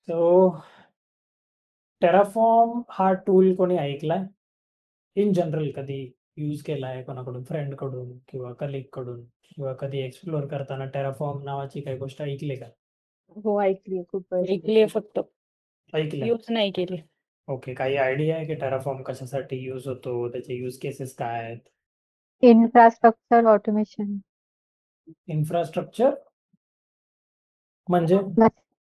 So Terraform हा tool कोणी ऐकलाय? In general कधी यूज केलाय कोणाकडून, फ्रेंडकडून किंवा कलीगकडून, किंवा कधी एक्सप्लोर करताना टेराफॉर्म नावाची काही गोष्ट ऐकली का? हो, ऐकली खूप वेळेस ऐकलीये फक्त, ऐकलंय. यूज नाही केली. ओके, काही आयडिया आहे की टेराफॉर्म कशासाठी यूज होतो, त्याचे यूज केसेस काय आहेत? इन्फ्रास्ट्रक्चर ऑटोमेशन, इन्फ्रास्ट्रक्चर म्हणजे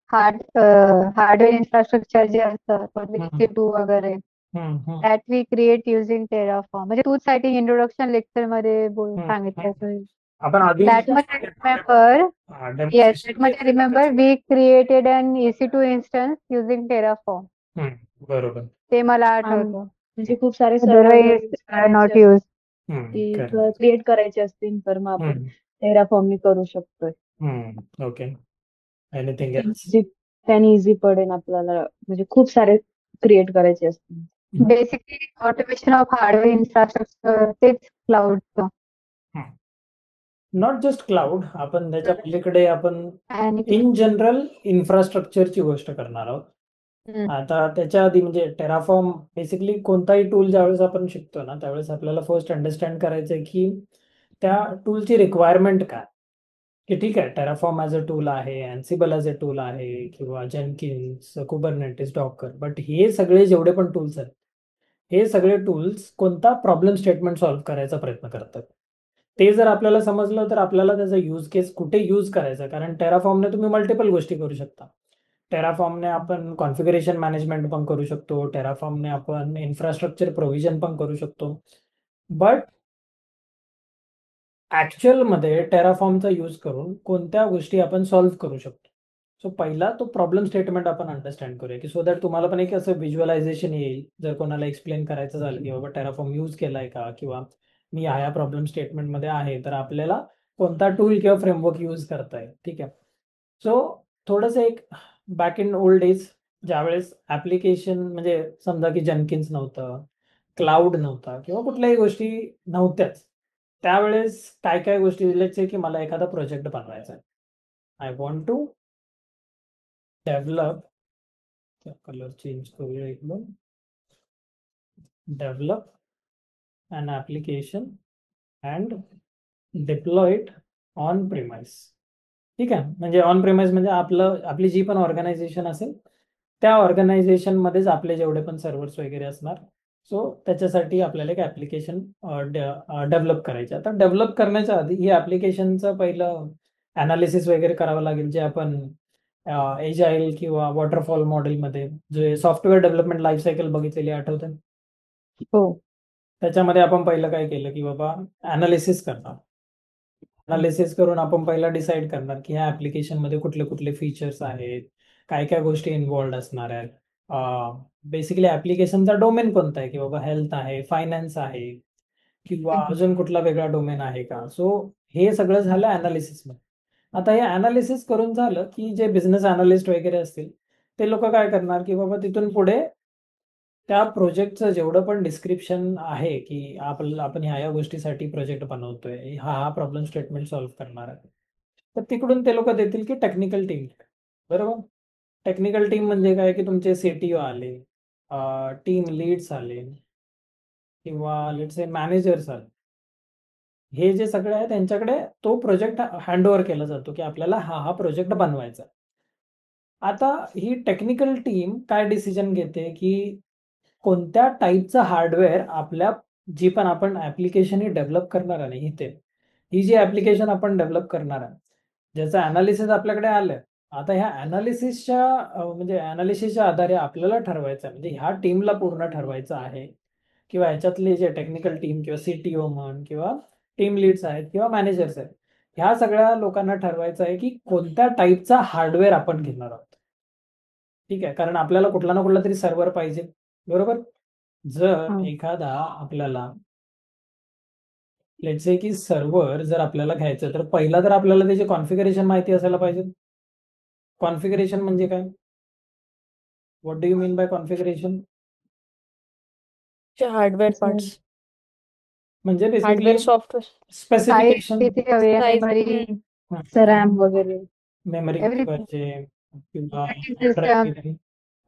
हार्डवेअर इन्फ्रास्ट्रक्चर जे असतं हम्म, EC2 वगैरे hmm, that we create using Terraform. म्हणजे तूच आय थिंक इंट्रोडक्शन लेक्चर मध्ये सांगितलं हम्म. असेल. आपण आधी That much I remember. Yes, that much I remember. We created an EC2 instance using Terraform. बरोबर. ते मला आणि आठवतं. म्हणजे खूप सारे सर्व्हर Otherwise, not used. की correct. क्रिएट करायचे असतील तर मग आपण हम्म, टेराफॉर्मनी करू शकतोय. ओके. Anything else? त्याने इझी पडेल आपल्याला, म्हणजे खूप सारे क्रिएट करायचे असतील. Basically, automation of hardware infrastructure, तेच क्लाउडचं. नॉट जस्ट क्लाउड, आपण त्याच्या पलीकडे आपण आणि इन जनरल इन्फ्रास्ट्रक्चरची गोष्ट करणार आहोत. आता त्याच्या आधी म्हणजे टेराफॉर्म बेसिकली कोणताही टूल ज्यावेळेस आपण शिकतो ना, त्यावेळेस आपल्याला फर्स्ट अंडरस्टँड करायचं आहे की त्या टूलची रिक्वायरमेंट काय, की ठीक आहे टेराफॉर्म ॲज अ टूल आहे, अँसिबल ॲज अ टूल आहे, किंवा जेनकिन्स, कुबरनेटिस, डॉकर, बट हे सगळे जेवढे पण टूल्स आहेत, हे सगळे टूल्स कोणता प्रॉब्लेम स्टेटमेंट सॉल्व्ह करायचा प्रयत्न करतात. ते जर आपल्याला समजलं तर आपल्याला त्याचा यूज केस कुठे यूज करायचा, कारण टेराफॉर्मने तुम्ही मल्टिपल गोष्टी करू शकता. टेराफॉर्मने आपण कॉन्फिगरेशन मॅनेजमेंट पण करू शकतो, टेराफॉर्मने आपण इन्फ्रास्ट्रक्चर प्रोव्हिजन पण करू शकतो. बट ॲक्च्युअलमध्ये टेराफॉर्मचा यूज करून कोणत्या गोष्टी आपण सॉल्व्ह करू शकतो. सो पहिला तो प्रॉब्लेम स्टेटमेंट आपण अंडरस्टँड करूया, की सो दॅट तुम्हाला पण एक असं व्हिज्युअलायझेशन येईल. जर कोणाला एक्सप्लेन करायचं झालं की बाबा टेराफॉर्म यूज केलाय का, किंवा मी ह्या प्रॉब्लेम स्टेटमेंटमध्ये आहे, तर आपल्याला कोणता टूल किंवा फ्रेमवर्क यूज करताय. ठीक आहे. सो थोडंसं एक बॅक इन ओल्ड डेज, ज्यावेळेस ॲप्लिकेशन म्हणजे समजा की जेनकिन्स नव्हतं, क्लाउड नव्हता, किंवा कुठल्याही गोष्टी नव्हत्याच, त्यावेळेस काय काय गोष्टी दिल्याचे की मला एखादा प्रोजेक्ट बनवायचा आहे. I want to develop, colour change करूया एकदम, develop an application and deploy it on premise. ठीक आहे. म्हणजे ऑन प्रेमाइस म्हणजे आपली जी पण ऑर्गनायझेशन असेल त्या ऑर्गनायझेशनमध्येच आपले जेवढे पण सर्व्हर्स वगैरे असणार. सो त्याच्यासाठी आपल्याला एक ॲप्लिकेशन डेव्हलप करायचे. आता डेव्हलप करण्याच्या आधी ही ॲप्लिकेशनचं पहिलं ॲनालिसिस वगैरे करावं लागेल, जे आपण एजाईल किंवा वॉटरफॉल मॉडेलमध्ये जे सॉफ्टवेअर डेव्हलपमेंट लाईफ सायकल बघितलेली आठवतं. हो, त्याच्यामध्ये आपण पहिलं काय केलं की बाबा ॲनालिसिस करणार. ॲनालिसिस करून आपण पहिला डिसाईड करणार की ह्या ॲप्लिकेशनमध्ये कुठले कुठले फीचर्स आहेत, काय काय गोष्टी इन्व्हॉल्ड असणार आहेत. बेसिकली ॲप्लिकेशनचा डोमेन कोणता आहे, की बाबा हेल्थ आहे, फायनान्स आहे, किंवा अजून कुठला वेगळा डोमेन आहे का. सो हे सगळं झालं ॲनालिसिसमध्ये. आता हे ॲनालिसिस करून झालं की जे बिझनेस ॲनालिस्ट वगैरे असतील ते लोक काय करणार की बाबा तिथून पुढे त्या प्रोजेक्टचं जेवढं पण डिस्क्रिप्शन आहे, की आपण ह्या गोष्टीसाठी प्रोजेक्ट बनवतोय, हा प्रॉब्लेम स्टेटमेंट सॉल्व्ह करणार आहे, तर तिकडून ते लोक देतील की टेक्निकल टीम. बरोबर. टेक्निकल टीम म्हणजे काय, की तुमचे CTO आले, टीम लीड्स आले, किंवा लेट्स से मॅनेजर्स आले, हे जे सगळे आहे त्यांच्याकडे तो प्रोजेक्ट हँडओव्हर केला जातो की आपल्याला हा प्रोजेक्ट बनवायचा. आता ही टेक्निकल टीम काय डिसिजन घेते की कोणत्या टाईपचं हार्डवेअर आपल्या जी पण आपण ॲप्लिकेशन ही डेव्हलप करणार आहे ना, इथे ही जी ॲप्लिकेशन आपण डेव्हलप करणार आहे, ज्याचं ॲनालिसिस आपल्याकडे आलं. आता ह्या ॲनालिसिसच्या आधारे आपल्याला ठरवायचं आहे, म्हणजे ह्या टीमला पूर्ण ठरवायचं आहे, किंवा ह्याच्यातले जे टेक्निकल टीम किंवा CTO म्हण, किंवा टीम लीड्स आहेत, किंवा मॅनेजर्स आहेत, ह्या सगळ्या लोकांना ठरवायचं आहे की कोणत्या टाईपचा हार्डवेअर आपण घेणार आहोत. ठीक आहे. कारण आपल्याला कुठला ना कुठला तरी सर्व्हर पाहिजे. बरोबर. जर एखादा आपल्याला लेट्स से की सर्व्हर जर आपल्याला घ्यायचं, तर पहिला तर आपल्याला त्याचे कॉन्फिगरेशन माहिती असायला पाहिजे. कॉन्फिगरेशन म्हणजे काय? What do you mean by configuration? Hardware parts, म्हणजे बेसिकली हार्डवेअर सॉफ्टवेअर, स्पेसिफिकेशन, किती हवी आहे, साईज, मेमरी, रॅम वगैरे. मेमरी किती एव्हरीथिंग. पाहिजे, किंवा Operating system.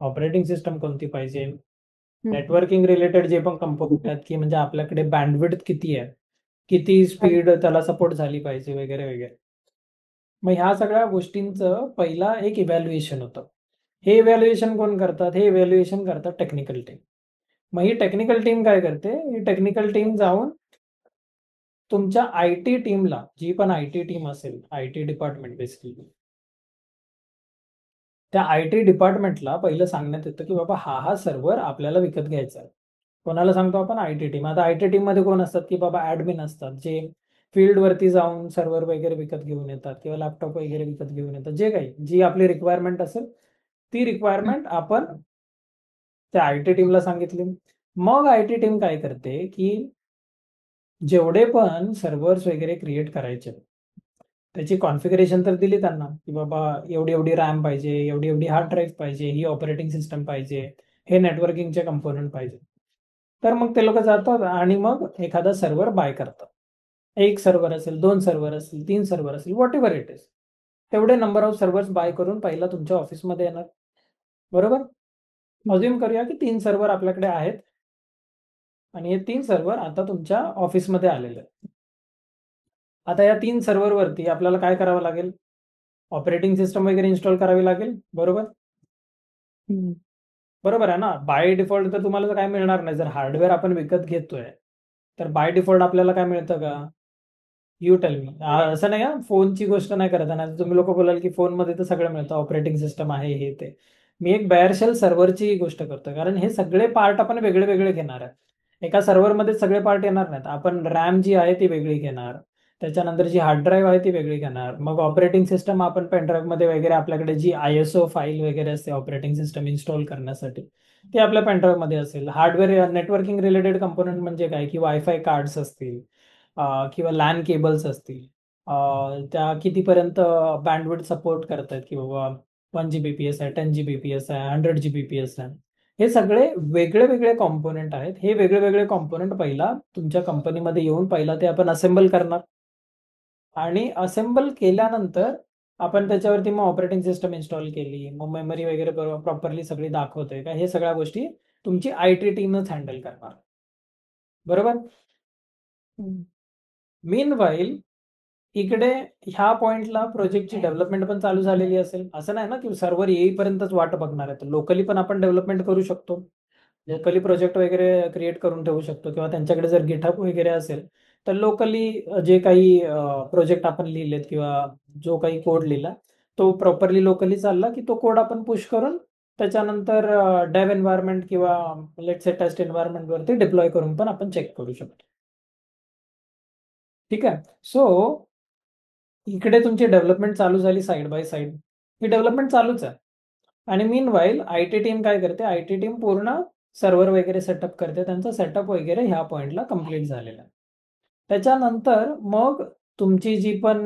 ऑपरेटिंग सिस्टम कोणती पाहिजे, हम्म. नेटवर्किंग रिलेटेड जे पण कंपोनंट आहेत, की म्हणजे आपल्याकडे बँडविड्थ किती आहे, किती स्पीड त्याला सपोर्ट झाली पाहिजे वगैरे वगैरे. मग ह्या सगळ्या गोष्टींचं पहिला एक इव्हॅल्युएशन होतं. हे इव्हॅल्युएशन कोण करतात, हे इव्हॅल्युएशन करतात टेक्निकल टीम. मग ही टेक्निकल टीम काय करते, ही टेक्निकल टीम जाऊन तुमच्या आय टी टीमला, जी पण आय टी टीम असेल, आय टी डिपार्टमेंट बेसिकली, त्या आय टी डिपार्टमेंटला पहिलं सांगण्यात येतं की बाबा हा सर्व्हर आपल्याला विकत घ्यायचा आहे. कोणाला सांगतो आपण, आय टी टीम. आता आय टी टीम मध्ये कोण असतात, की बाबा ऍडमिन असतात, जे फील्डवरती जाऊन सर्व्हर वगैरे विकत घेऊन येतात किंवा लॅपटॉप वगैरे विकत घेऊन येतात. जे काही जी आपली रिक्वायरमेंट असेल ती रिक्वायरमेंट आपण त्या आय टी टीमला सांगितली. मग आय टी टीम काय करते, की जेवढे पण सर्व्हर्स वगैरे क्रिएट करायचे त्याची कॉन्फिगरेशन तर दिली त्यांना, की बाबा एवढी एवढी रॅम पाहिजे, एवढी एवढी हार्ड ड्राईव्ह पाहिजे, ही ऑपरेटिंग सिस्टम पाहिजे, हे नेटवर्किंगचे कंपोनंट पाहिजे. तर मग ते लोक जातात आणि मग एखादा सर्व्हर बाय करतात. एक सर्व्हर असेल, 2 सर्व्हर असतील, 3 सर्व्हर असतील, व्हॉट एव्हर इट इज, तेवढे नंबर ऑफ सर्व्हर्स बाय करून पहिला तुमच्या ऑफिसमध्ये येणार. बरोबर. अज्युम करूया की 3 सर्व्हर आपल्याकडे आहेत आणि हे 3 सर्व्हर आता तुमच्या ऑफिसमध्ये आलेले आहेत. आता या 3 सर्व्हरवरती आपल्याला काय करावं लागेल, ऑपरेटिंग सिस्टम वगैरे इन्स्टॉल करावी लागेल. बरोबर. बरोबर आहे ना. बाय डिफॉल्ट तर तुम्हाला तर काय मिळणार नाही. जर हार्डवेअर आपण विकत घेतोय तर बाय डिफॉल्ट आपल्याला काय मिळतं का, यू टेल मी. असं नाही, फोनची गोष्ट नाही करत आहे. तुम्ही लोक बोलाल की फोनमध्ये तर सगळं मिळतं, ऑपरेटिंग सिस्टम आहे, हे ते. मी एक बेअरशेल सर्व्हरची गोष्ट करतो, कारण हे सगळे पार्ट आपण वेगळे वेगळे घेणार आहे. एका सर्व्हरमध्ये सगळे पार्ट येणार नाहीत. आपण रॅम जी आहे ती वेगळी घेणार, त्याच्यानंतर जी हार्ड ड्राईव्ह आहे ती वेगळी घेणार, मग ऑपरेटिंग सिस्टम आपण पेनड्राईव्ह मध्ये वगैरे आपल्याकडे जी ISO फाईल वगैरे असते ऑपरेटिंग सिस्टम इन्स्टॉल करण्यासाठी, ती आपल्या पेनड्राईव्ह मध्ये असेल. हार्डवेअर नेटवर्किंग रिलेटेड कंपोनंट म्हणजे काय, की वायफाय कार्ड्स असतील किंवा लॅन केबल्स असतील, त्या कितीपर्यंत बँडविड्थ सपोर्ट करतायत, की बाबा 1 Gbps आहे, 10 Gbps आहे, 100 Gbps आहे. हे सगळे वेगळे वेगळे कॉम्पोनंट आहेत. हे वेगळे वेगळे कॉम्पोनंट पहिला तुमच्या कंपनीमध्ये येऊन पहिला ते आपण असेंबल करणार, आणि असेंबल केल्यानंतर आपण त्याच्यावरती मग ऑपरेटिंग सिस्टम इन्स्टॉल केली, मग मेमरी वगैरे प्रॉपरली सगळी दाखवते का, हे सगळ्या गोष्टी तुमची आय टी टीमच हँडल करणार. बरोबर. मीन वाईल इकडे ह्या पॉइंटला प्रोजेक्टची डेव्हलपमेंट पण चालू झालेली असेल. असं नाही ना की सर्व्हर येईपर्यंतच वाट बघणार आहे. तर लोकली पण आपण डेव्हलपमेंट करू शकतो, लोकली प्रोजेक्ट वगैरे क्रिएट करून ठेवू शकतो, किंवा त्यांच्याकडे जर गिटहब वगैरे असेल तर लोकली जे काही प्रोजेक्ट आपण लिहिलेत किंवा जो काही कोड लिहिला तो प्रॉपरली लोकली चालला की तो कोड आपण पुश करून त्याच्यानंतर डेव एन्व्हायरमेंट किंवा लेट से टेस्ट एन्व्हायरमेंट वरती डिप्लॉय करून पण आपण चेक करू शकतो. ठीक आहे. सो इकडे तुमची डेव्हलपमेंट चालू झाली side by side, he development चालूच आहे. आणि मीन वाईल आय टी टीम काय करते, आय टी टीम पूर्ण सर्व्हर वगैरे सेटअप करते. त्यांचा सेटअप वगैरे ह्या पॉइंटला कम्प्लीट झालेला आहे. त्याच्यानंतर मग तुमची जी पण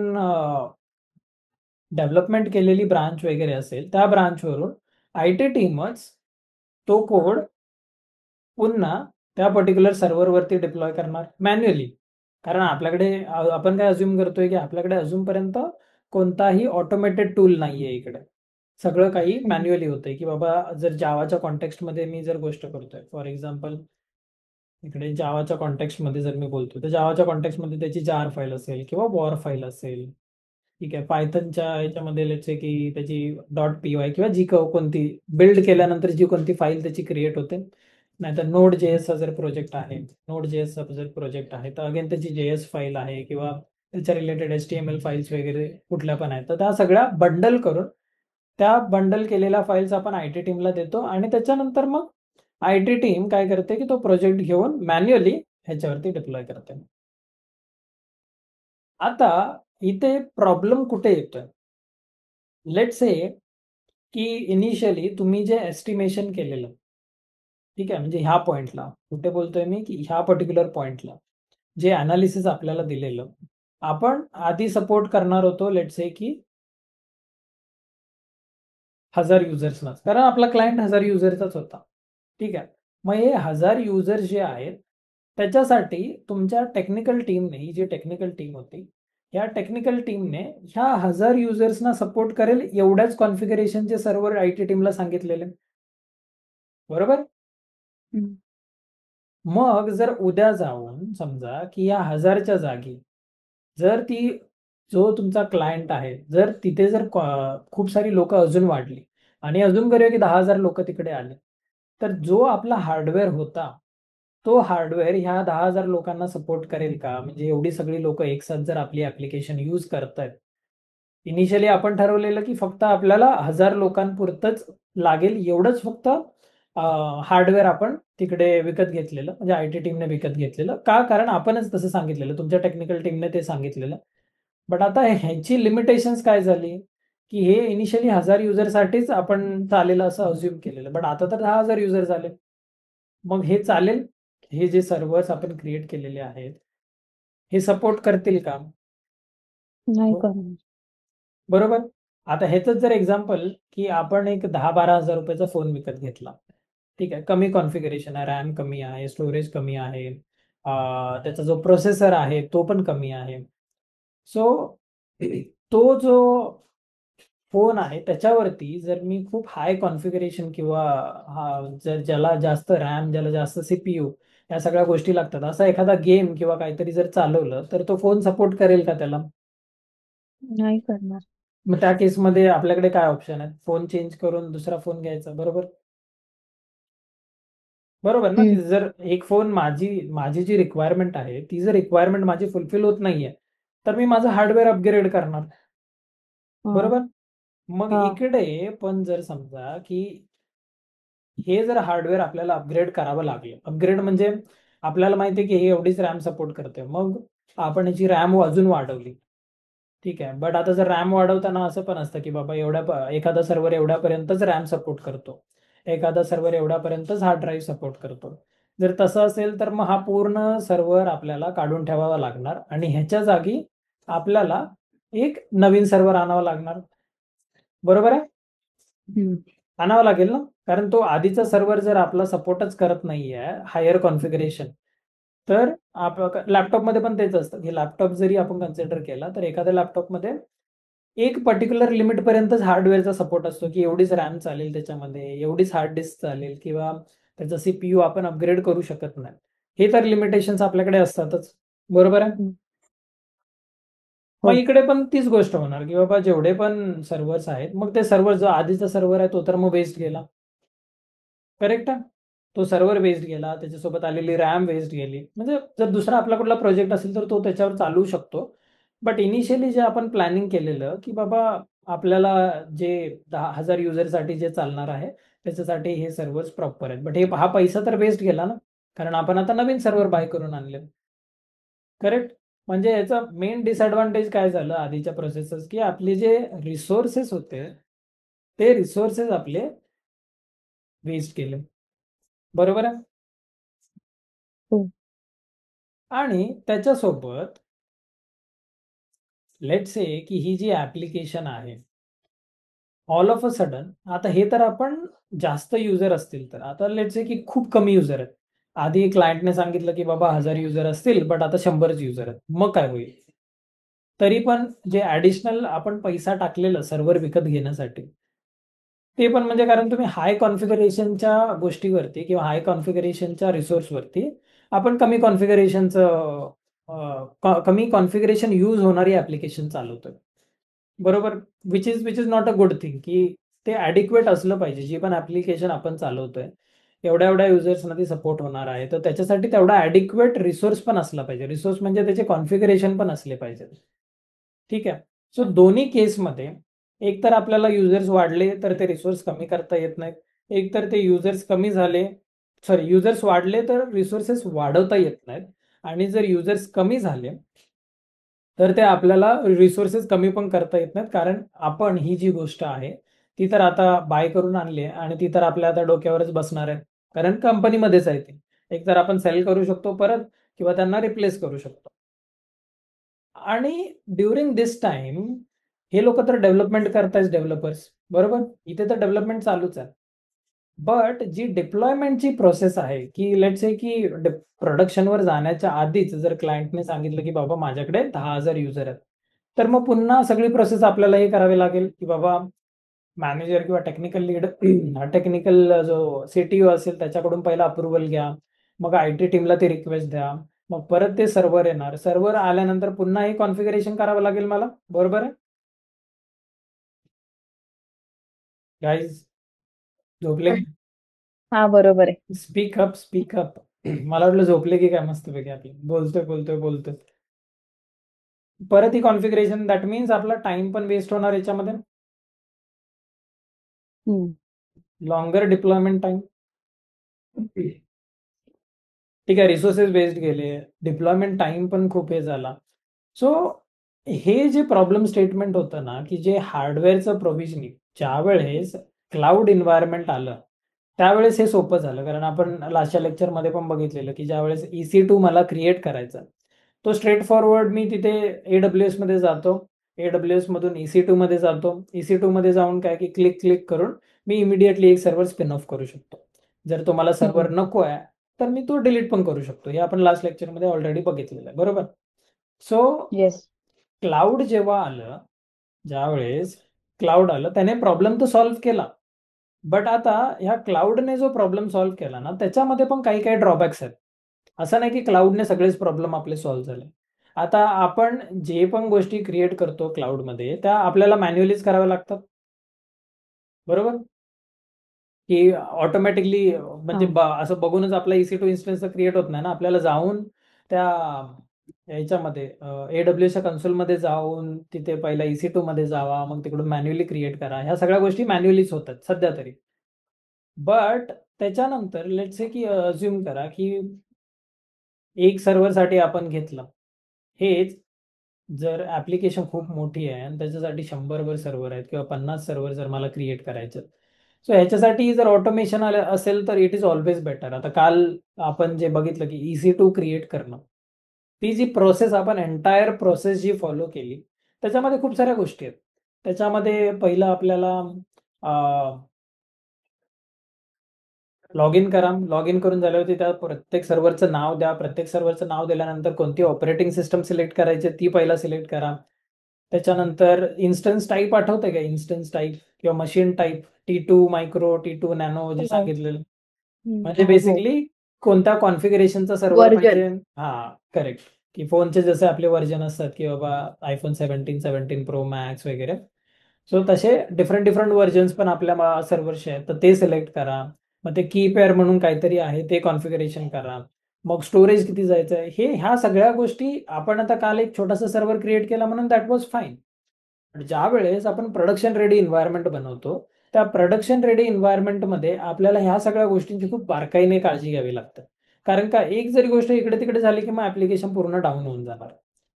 डेव्हलपमेंट केलेली ब्रांच वगैरे असेल त्या ब्रांचवरून आय टी टीमच तो कोड पुन्हा त्या पर्टिक्युलर सर्व्हरवरती डिप्लॉय करणार मॅन्युअली. कारण आपल्याकडे आपण काय अज्युम करतोय की आपल्याकडे अजूनपर्यंत कोणताही ऑटोमेटेड टूल नाहीये. इकडे सगळं काही मॅन्युअली होतंय, की बाबा जर जावाच्या कॉन्टेक्स्टमध्ये मी जर गोष्ट करतोय, फॉर एक्झाम्पल इकडे जावाच्या कॉन्टेक्स्टमध्ये जर मी बोलतो तर जावाच्या कॉन्टेक्स्टमध्ये त्याची जार फाईल असेल किंवा वॉर फाईल असेल. ठीक आहे. पायथनच्या याच्यामध्ये लेट्स से की त्याची .py किंवा जी कोणती बिल्ड केल्यानंतर जी कोणती फाईल त्याची क्रिएट होते, नाहीतर नोड जेएस जर प्रोजेक्ट आहे, नोड जेएस जर प्रोजेक्ट आहे तर अगेन त्याची जेएस फाईल आहे किंवा त्याच्या रिलेटेड HTML फाईल्स वगैरे कुठल्या पण आहेत. तर त्या सगळ्या बंडल करून त्या बंडल केलेल्या फाईल्स आपण आय टी टीमला देतो, आणि त्याच्यानंतर मग आय टी टीम काय करते की तो प्रोजेक्ट घेऊन मॅन्युअली ह्याच्यावरती डिप्लॉय करते. आता इथे प्रॉब्लेम कुठे येतोय, लेट से की इनिशियली तुम्ही जे एस्टिमेशन केलेलं, ठीक आहे, म्हणजे ह्या पॉइंटला कुठे बोलतोय मी, की ह्या पर्टिक्युलर पॉइंटला जे अनालिसिस आपल्याला दिलेलं, आपण आधी सपोर्ट करणार होतो लेट से की 1000 युजर्सना, कारण आपला क्लायंट 1000 युजरचाच होता. ठीक आहे. मग हे 1000 युजर्स जे आहेत त्याच्यासाठी तुमच्या टेक्निकल टीमने, ही जी टेक्निकल टीम होती या टेक्निकल टीमने ह्या 1000 युजर्सना सपोर्ट करेल एवढ्याच कॉन्फिगरेशनचे सर्व्हर आयटी टीमला सांगितलेले, बरोबर. हम्म. मग जर उद्या जाऊन समजा की या 1000च्या जागी जर ती जो तुमचा क्लायंट आहे, जर तिथे जर खूप सारी लोक अजून वाढली आणि अजून करूया की 10,000 लोक तिकडे आले, तर जो आपला हार्डवेअर होता तो हार्डवेअर ह्या 10,000 लोकांना सपोर्ट करेल का? म्हणजे एवढी सगळी लोक एकसाथ जर आपली ऍप्लिकेशन यूज करतायत, इनिशियली आपण ठरवलेलं की फक्त आपल्याला 1000 लोकांपुरतंच लागेल एवढंच फक्त हार्डवेअर आपण तिकडे विकत घेतलेलं, म्हणजे आयटी टीमने विकत घेतलेलं का? कारण आपणच तसं सांगितलेलं, तुमच्या टेक्निकल टीमने ते सांगितलेलं. बट आता ह्याची लिमिटेशन्स काय झाली की हे इनिशियली 1000 युजरसाठीच आपण चालेल असं अज्युम केलेलं, बट आता तर 10,000 युजर झाले. मग हे चालेल? हे जे सर्व्हर्स आपण क्रिएट केलेले आहेत हे सपोर्ट करतील का? नाही हो. करणार. बरोबर. आता ह्याच जर एक्झाम्पल की आपण एक 10-12 हजार रुपयाचा फोन विकत घेतला, ठीक आहे, कमी कॉन्फिगरेशन आहे, रॅम कमी आहे, स्टोरेज कमी आहे, त्याचा जो प्रोसेसर आहे तो पण कमी आहे. सो तो जो फोन आहे त्याच्यावरती जर मी खूप हाय कॉन्फिगरेशन किंवा जर ज्याला जास्त रॅम, ज्याला जास्त सीपीयू, या सगळ्या गोष्टी लागतात, असा एखादा गेम किंवा काहीतरी जर चालवलं तर तो फोन सपोर्ट करेल का त्याला? नाही करणार. मग त्या केसमध्ये आपल्याकडे काय ऑप्शन आहे? फोन चेंज करून दुसरा फोन घ्यायचा, बरोबर. बरोबर ना. हम्म. की जर एक फोन माझी जी रिक्वायरमेंट आहे ती जर रिक्वायरमेंट माझी फुलफिल होत नाहीये तर मी माझं हार्डवेअर अपग्रेड करणार, हा. बरोबर. मग हा. इकडे पण जर समजा की हे जर हार्डवेअर आपल्याला अपग्रेड करावं लागलं, अपग्रेड म्हणजे आपल्याला माहिती आहे की हे एवढीच रॅम सपोर्ट करते, मग आपण याची रॅम अजून वाढवली, ठीक आहे. बट आता जर रॅम वाढवताना असं पण असतं की बाबा एखादा सर्व्हर एवढ्यापर्यंतच रॅम सपोर्ट करतो, एखादा सर्व्हर एवढ्यापर्यंतच हार्ड ड्राईव्ह सपोर्ट करतो. जर तसं असेल तर मग हा पूर्ण सर्व्हर आपल्याला काढून ठेवावा लागणार आणि ह्याच्या जागी आपल्याला एक नवीन सर्व्हर आणावा लागणार, बरोबर आहे. हम्म. आणावा लागेल ना, कारण तो आधीचा सर्व्हर जर आपला सपोर्टच करत नाहीये हायर कॉन्फिगरेशन, तर लॅपटॉपमध्ये पण तेच असतं की लॅपटॉप जरी आपण कन्सिडर केला तर एखाद्या लॅपटॉपमध्ये एक पर्टिक्युलर लिमिट पर्यंतच हार्डवेअरचा सपोर्ट असतो की एवढीच रॅम चालेल त्याच्यामध्ये, एवढीच हार्ड डिस्क चालेल किंवा त्याचा सीपीयू आपण अपग्रेड करू शकत नाही. हे तर लिमिटेशन्स आपल्याकडे असतातच, बरोबर आहे. हम्म. मग हो. इकडे पण तीच गोष्ट होणार की बाबा जेवढे पण सर्व्हर्स आहेत, मग ते सर्व्हर जो आधीचा सर्व्हर आहे तो तर मग वेस्ट गेला, करेक्ट आहे. तो सर्व्हर वेस्ट गेला, त्याच्यासोबत आलेली रॅम वेस्ट गेली. म्हणजे जर दुसरा आपला कुठला प्रोजेक्ट असेल तर तो त्याच्यावर चालू शकतो. बट इनिशियली जे आपण प्लॅनिंग केलेलं की बाबा आपल्याला जे 10,000 युजरसाठी जे चालणार आहे त्याच्यासाठी हे सर्व्हर्स प्रॉपर आहेत, बट हा पैसा तर वेस्ट गेला ना, कारण आपण आता नवीन सर्व्हर बाय करून आणले, करेक्ट. म्हणजे याचा मेन डिसएडव्हान्टेज काय झालं आधीच्या प्रोसेसर्स, की आपले जे रिसोर्सेस होते ते रिसोर्सेस आपले वेस्ट केले, बरोबर आहे. हो. आणि त्याच्यासोबत लेट्स से की ही जी ऍप्लिकेशन आहे ऑल ऑफ अ सडन, आता हे तर आपण जास्त युजर असतील तर, आता लेट्स से की खूप कमी युजर आहेत, आधी क्लायंटने सांगितलं की बाबा 1000 युजर असतील बट आता 100च युजर आहेत, मग काय होईल? तरी पण जे ऍडिशनल आपण पैसा टाकलेलं सर्व्हर विकत घेण्यासाठी ते पण, म्हणजे कारण तुम्ही हाय कॉन्फिगरेशनच्या गोष्टीवरती किंवा हाय कॉन्फिगरेशनच्या रिसोर्सवरती आपण कमी कॉन्फिगरेशन यूज होणारी ऍप्लिकेशन चालवतोय, बरोबर. Which is not a good thing की ते ॲडिक्वेट असलं पाहिजे. जी पण ऍप्लिकेशन आपण चालवतोय एवढ्या एवढ्या युजर्सना ती सपोर्ट होणार आहे, तर त्याच्यासाठी तेवढा ॲडिक्वेट रिसोर्स पण असला पाहिजे. रिसोर्स म्हणजे त्याचे कॉन्फिगरेशन पण असले पाहिजे, ठीक आहे. सो दोन्ही केसमध्ये एक तर आपल्याला युजर्स वाढले तर ते रिसोर्स कमी करता येत नाहीत, एक तर ते युजर्स वाढले तर रिसोर्सेस वाढवता येत नाहीत, आणि जर युजर्स कमी झाले तर ते आपल्याला रिसोर्सेस कमी पण करता येत नाहीत, कारण आपण ही जी गोष्ट आहे ती तर आता बाय करून आणली आहे आणि ती तर आपल्या आता डोक्यावरच बसणार आहे, कारण कंपनीमध्येच आहे ती. एक तर आपण सेल करू शकतो परत किंवा त्यांना रिप्लेस करू शकतो. आणि ड्युरिंग दिस टाइम हे लोक तर डेव्हलपमेंट करतायत, डेव्हलपर्स, बरोबर. इथे तर डेव्हलपमेंट चालूच आहे. बट जी डिप्लॉयमेंटची प्रोसेस आहे की लेट्स से की प्रोडक्शनवर जाण्याच्या आधीच जर क्लायंटने सांगितलं की बाबा माझ्याकडे 10,000 युजर आहेत तर मग पुन्हा सगळी प्रोसेस आपल्याला हे करावी लागेल की बाबा मॅनेजर किंवा टेक्निकल लीड टेक्निकल जो CTO असेल त्याच्याकडून पहिला अप्रुव्हल घ्या, मग IT टीमला ती रिक्वेस्ट द्या, मग परत ते सर्व्हर येणार, सर्व्हर आल्यानंतर पुन्हा हे कॉन्फिगरेशन करावं लागेल मला, बरोबर आहे गाईज? झोपले? हा बरोबर आहे. Speak up, speak up. मला वाटलं झोपले की काय मस्तपैकी आपली बोलतोय बोलतोय बोलतोय. परत ही कॉन्फिगरेशन, दॅट मीन्स आपला टाइम पण वेस्ट होणार याच्यामध्ये, हम्म. Longer deployment time. ठीक आहे, रिसोर्सेस वेस्ट गेले, डिप्लॉयमेंट टाइम पण खूप हे झाला. सो हे जे प्रॉब्लेम स्टेटमेंट होतं ना, की जे हार्डवेअरचं प्रोव्हिजनिंग ज्या वेळेस क्लाउड एन्व्हायरमेंट आलं त्यावेळेस हे सोपं झालं, कारण आपण लास्टच्या लेक्चरमध्ये पण बघितलेलं की ज्या वेळेस EC2 मला क्रिएट करायचा, तो स्ट्रेट फॉरवर्ड मी तिथे AWS मध्ये जातो, AWS मधून EC2 मध्ये जातो, EC2 मध्ये जाऊन काय की क्लिक क्लिक करून मी इमिडिएटली एक सर्व्हर स्पिन ऑफ करू शकतो. जर तो मला सर्व्हर नको आहे तर मी तो डिलीट पण करू शकतो. हे आपण लास्ट लेक्चरमध्ये ऑलरेडी बघितलेलं आहे, बरोबर? So yes. क्लाउड जेव्हा आलं, ज्यावेळेस क्लाउड आलं त्याने प्रॉब्लेम तर सॉल्व्ह केला, बट आता ह्या क्लाउडने जो प्रॉब्लेम सॉल्व्ह केला ना त्याच्यामध्ये पण काही काही ड्रॉबॅक्स आहेत. असं नाही की क्लाउडने सगळेच प्रॉब्लेम आपले सॉल्व्ह झाले. आता आपण जे पण गोष्टी क्रिएट करतो क्लाउडमध्ये त्या आपल्याला मॅन्युअलीच कराव्या लागतात, बरोबर? की ऑटोमॅटिकली म्हणजे असं बघूनच आपला EC2 इन्स्टन्स क्रिएट होत नाही ना, आपल्याला जाऊन त्या याच्यामध्ये AWS च्या कन्सोलमध्ये जाऊन तिथे पहिला EC2 मध्ये जावा, मग तिकडून मॅन्युअली क्रिएट करा, ह्या सगळ्या गोष्टी मॅन्युअलीच होतात सध्या तरी. बट त्याच्यानंतर लेट्स से की अज्युम करा की एक सर्व्हरसाठी आपण घेतलं, हेच जर ऍप्लिकेशन खूप मोठी आहे आणि त्याच्यासाठी 100 सर्व्हर आहेत किंवा 50 सर्व्हर जर मला क्रिएट करायचे, सो ह्याच्यासाठी जर ऑटोमेशन असेल तर इट इज ऑलवेज बेटर. आता काल आपण जे बघितलं की EC2 क्रिएट करणं, ती जी प्रोसेस आपण एंटायर प्रोसेस जी फॉलो केली त्याच्यामध्ये खूप साऱ्या गोष्टी आहेत. त्याच्यामध्ये पहिलं आपल्याला लॉग इन करा, लॉग इन करून झाल्यावरती त्या प्रत्येक सर्व्हरचं नाव द्या, प्रत्येक सर्व्हरचं नाव दिल्यानंतर कोणती ऑपरेटिंग सिस्टम सिलेक्ट करायची ती पहिला सिलेक्ट करा. त्याच्यानंतर इन्स्टन्स टाईप आठवते का? इन्स्टन्स टाईप किंवा machine type, T2 micro, T2 nano जे हो. सांगितलेलं, म्हणजे हो. बेसिकली कोणत्या कॉन्फिगरेशनचा सर्व्हर Version. पाहिजे. हा करेक्ट, की फोनचे जसे आपले व्हर्जन असतात की बाबा iPhone 17, 17 Pro Max वगैरे, सो तसे डिफरंट डिफरंट व्हर्जन्स पण आपल्या सर्व्हरचे आहेत, तर ते सिलेक्ट करा. मग ते की पेअर म्हणून काहीतरी आहे ते कॉन्फिगरेशन करा. मग स्टोरेज किती जायचं आहे, ह्या सगळ्या गोष्टी आपण आता काल एक छोटासा सर्व्हर क्रिएट केला म्हणून दॅट वॉज फाईन. ज्या वेळेस आपण प्रोडक्शन रेडी एन्व्हायरमेंट बनवतो, त्या प्रोडक्शन रेडी एन्व्हायरमेंटमध्ये आपल्याला ह्या सगळ्या गोष्टींची खूप बारकाईने काळजी घ्यावी लागते. कारण का एक जरी गोष्ट इकडे तिकडे झाली की मग ऍप्लिकेशन पूर्ण डाऊन होऊन जाणार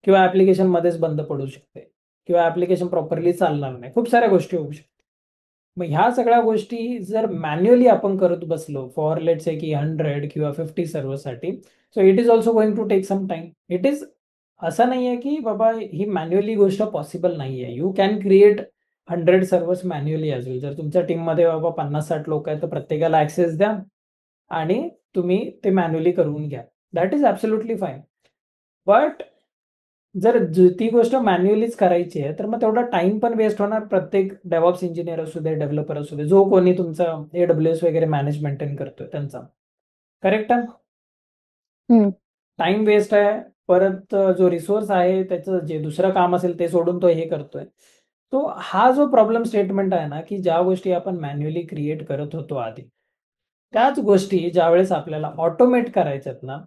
किंवा ऍप्लिकेशन मध्येच बंद पडू शकते किंवा ऍप्लिकेशन प्रॉपरली चालणार नाही, खूप साऱ्या गोष्टी होऊ शकतात. मग ह्या सगळ्या गोष्टी जर मॅन्युअली आपण करत बसलो फॉर लेट्स से की 100 किंवा 50 सर्व्हरसाठी, so it is also going to take some time. It is असं नाहीये की बाबा ही मॅन्युअली गोष्ट पॉसिबल नाहीये. You can create 100 servers manually as well. जर तुमच्या टीममध्ये बाबा 50-60 लोक आहेत तर प्रत्येकाला ऍक्सेस द्या आणि तुम्ही ते मॅन्युअली करून घ्या, that is absolutely fine. But जर ती गोष्ट मॅन्युअलीच करायची आहे तर मग तेवढा टाइम पण वेस्ट होणार, प्रत्येक डेव्हऑप्स इंजिनियर असू दे, डेव्हलपर असू दे, जो कोणी तुमचा AWS वगैरे मॅनेज मेंटेन करतोय त्यांचा. करेक्ट आहे? हम्म. टाइम वेस्ट आहे, परत जो रिसोर्स आहे त्याचं जे दुसरं काम असेल ते सोडून तो हे करतोय. तो हा जो प्रॉब्लेम स्टेटमेंट आहे ना, की ज्या गोष्टी आपण मॅन्युअली क्रिएट करत होतो आधी, त्याच गोष्टी ज्यावेळेस आपल्याला ऑटोमेट करायच्यात ना,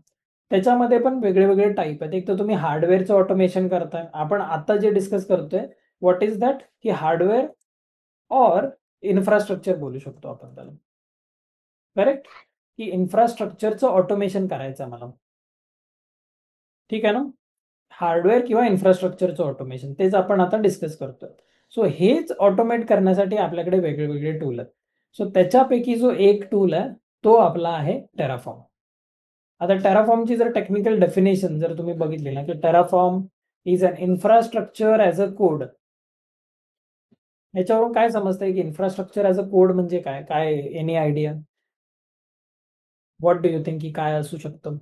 त्याच्यामध्ये पण वेगळे वेगळे टाईप आहेत. एक तर तुम्ही हार्डवेअरचं ऑटोमेशन करताय, आपण आता जे डिस्कस करतोय व्हॉट इज दॅट, की हार्डवेअर ऑर इन्फ्रास्ट्रक्चर बोलू शकतो आपण त्याला. करेक्ट, की इन्फ्रास्ट्रक्चरचं ऑटोमेशन करायचं मला, ठीक आहे ना? हार्डवेअर किंवा इन्फ्रास्ट्रक्चरचं ऑटोमेशन तेच आपण आता डिस्कस करतोय. सो हेच ऑटोमेट करण्यासाठी आपल्याकडे वेगळे वेगळे टूल आहेत. सो त्याच्यापैकी जो एक टूल आहे तो आपला आहे टेराफॉर्म. आता टेराफॉर्मची जर टेक्निकल डेफिनेशन जर तुम्ही बघितली ना, की Terraform is an infrastructure as a code. याच्यावरून काय समजतंय की इन्फ्रास्ट्रक्चर ॲज अ कोड म्हणजे काय? काय any idea? What do you think की काय असू शकतं?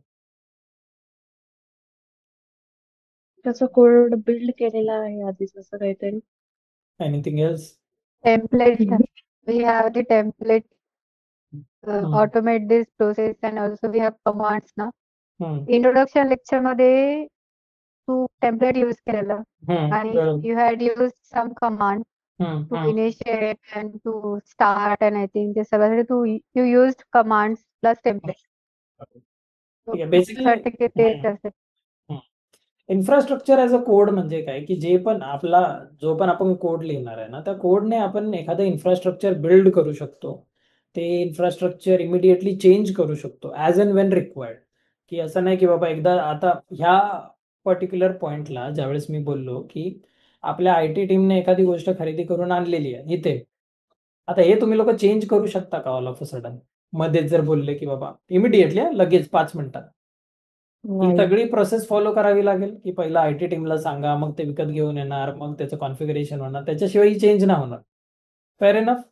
त्याचा कोड बिल्ड केलेला आहे आधीच असं काहीतरी. Anything else? Template. We have the template हम्म. automate this process and also we have commands ना. हम्म. Introduction lecture मध्ये तू template use केलेलं आणि बरोबर. you had used some command to initiate and to start and I think ते सगळ्यासाठी you used commands plus template. ठीक आहे. बेसिकली साठी ते तेच असेल. इन्फ्रास्ट्रक्चर ॲज अ कोड म्हणजे काय, की जे पण आपला जो पण आपण कोड लिहिणार आहे ना, त्या कोडने आपण एखादं इन्फ्रास्ट्रक्चर बिल्ड करू शकतो. ते इन्फ्रास्ट्रक्चर इमिडिएटली चेंज करू शकतो ॲज अँड वेन रिक्वायर्ड. की असं नाही की बाबा एकदा आता ह्या पर्टिक्युलर पॉइंटला ज्यावेळेस मी बोललो की आपल्या IT टीमने एखादी गोष्ट खरेदी करून आणलेली आहे इथे, आता हे तुम्ही लोक चेंज करू शकता का ऑल ऑफ अ सडन? मध्येच जर बोलले की बाबा इमिडिएटली लगेच 5 मिनिटात, ही नाही. सगळी प्रोसेस फॉलो करावी लागेल की पहिला IT टीमला सांगा, मग ते विकत घेऊन येणार, मग त्याचं कॉन्फिगरेशन होणार, त्याच्याशिवाय चेंज नाही होणार. Fair enough.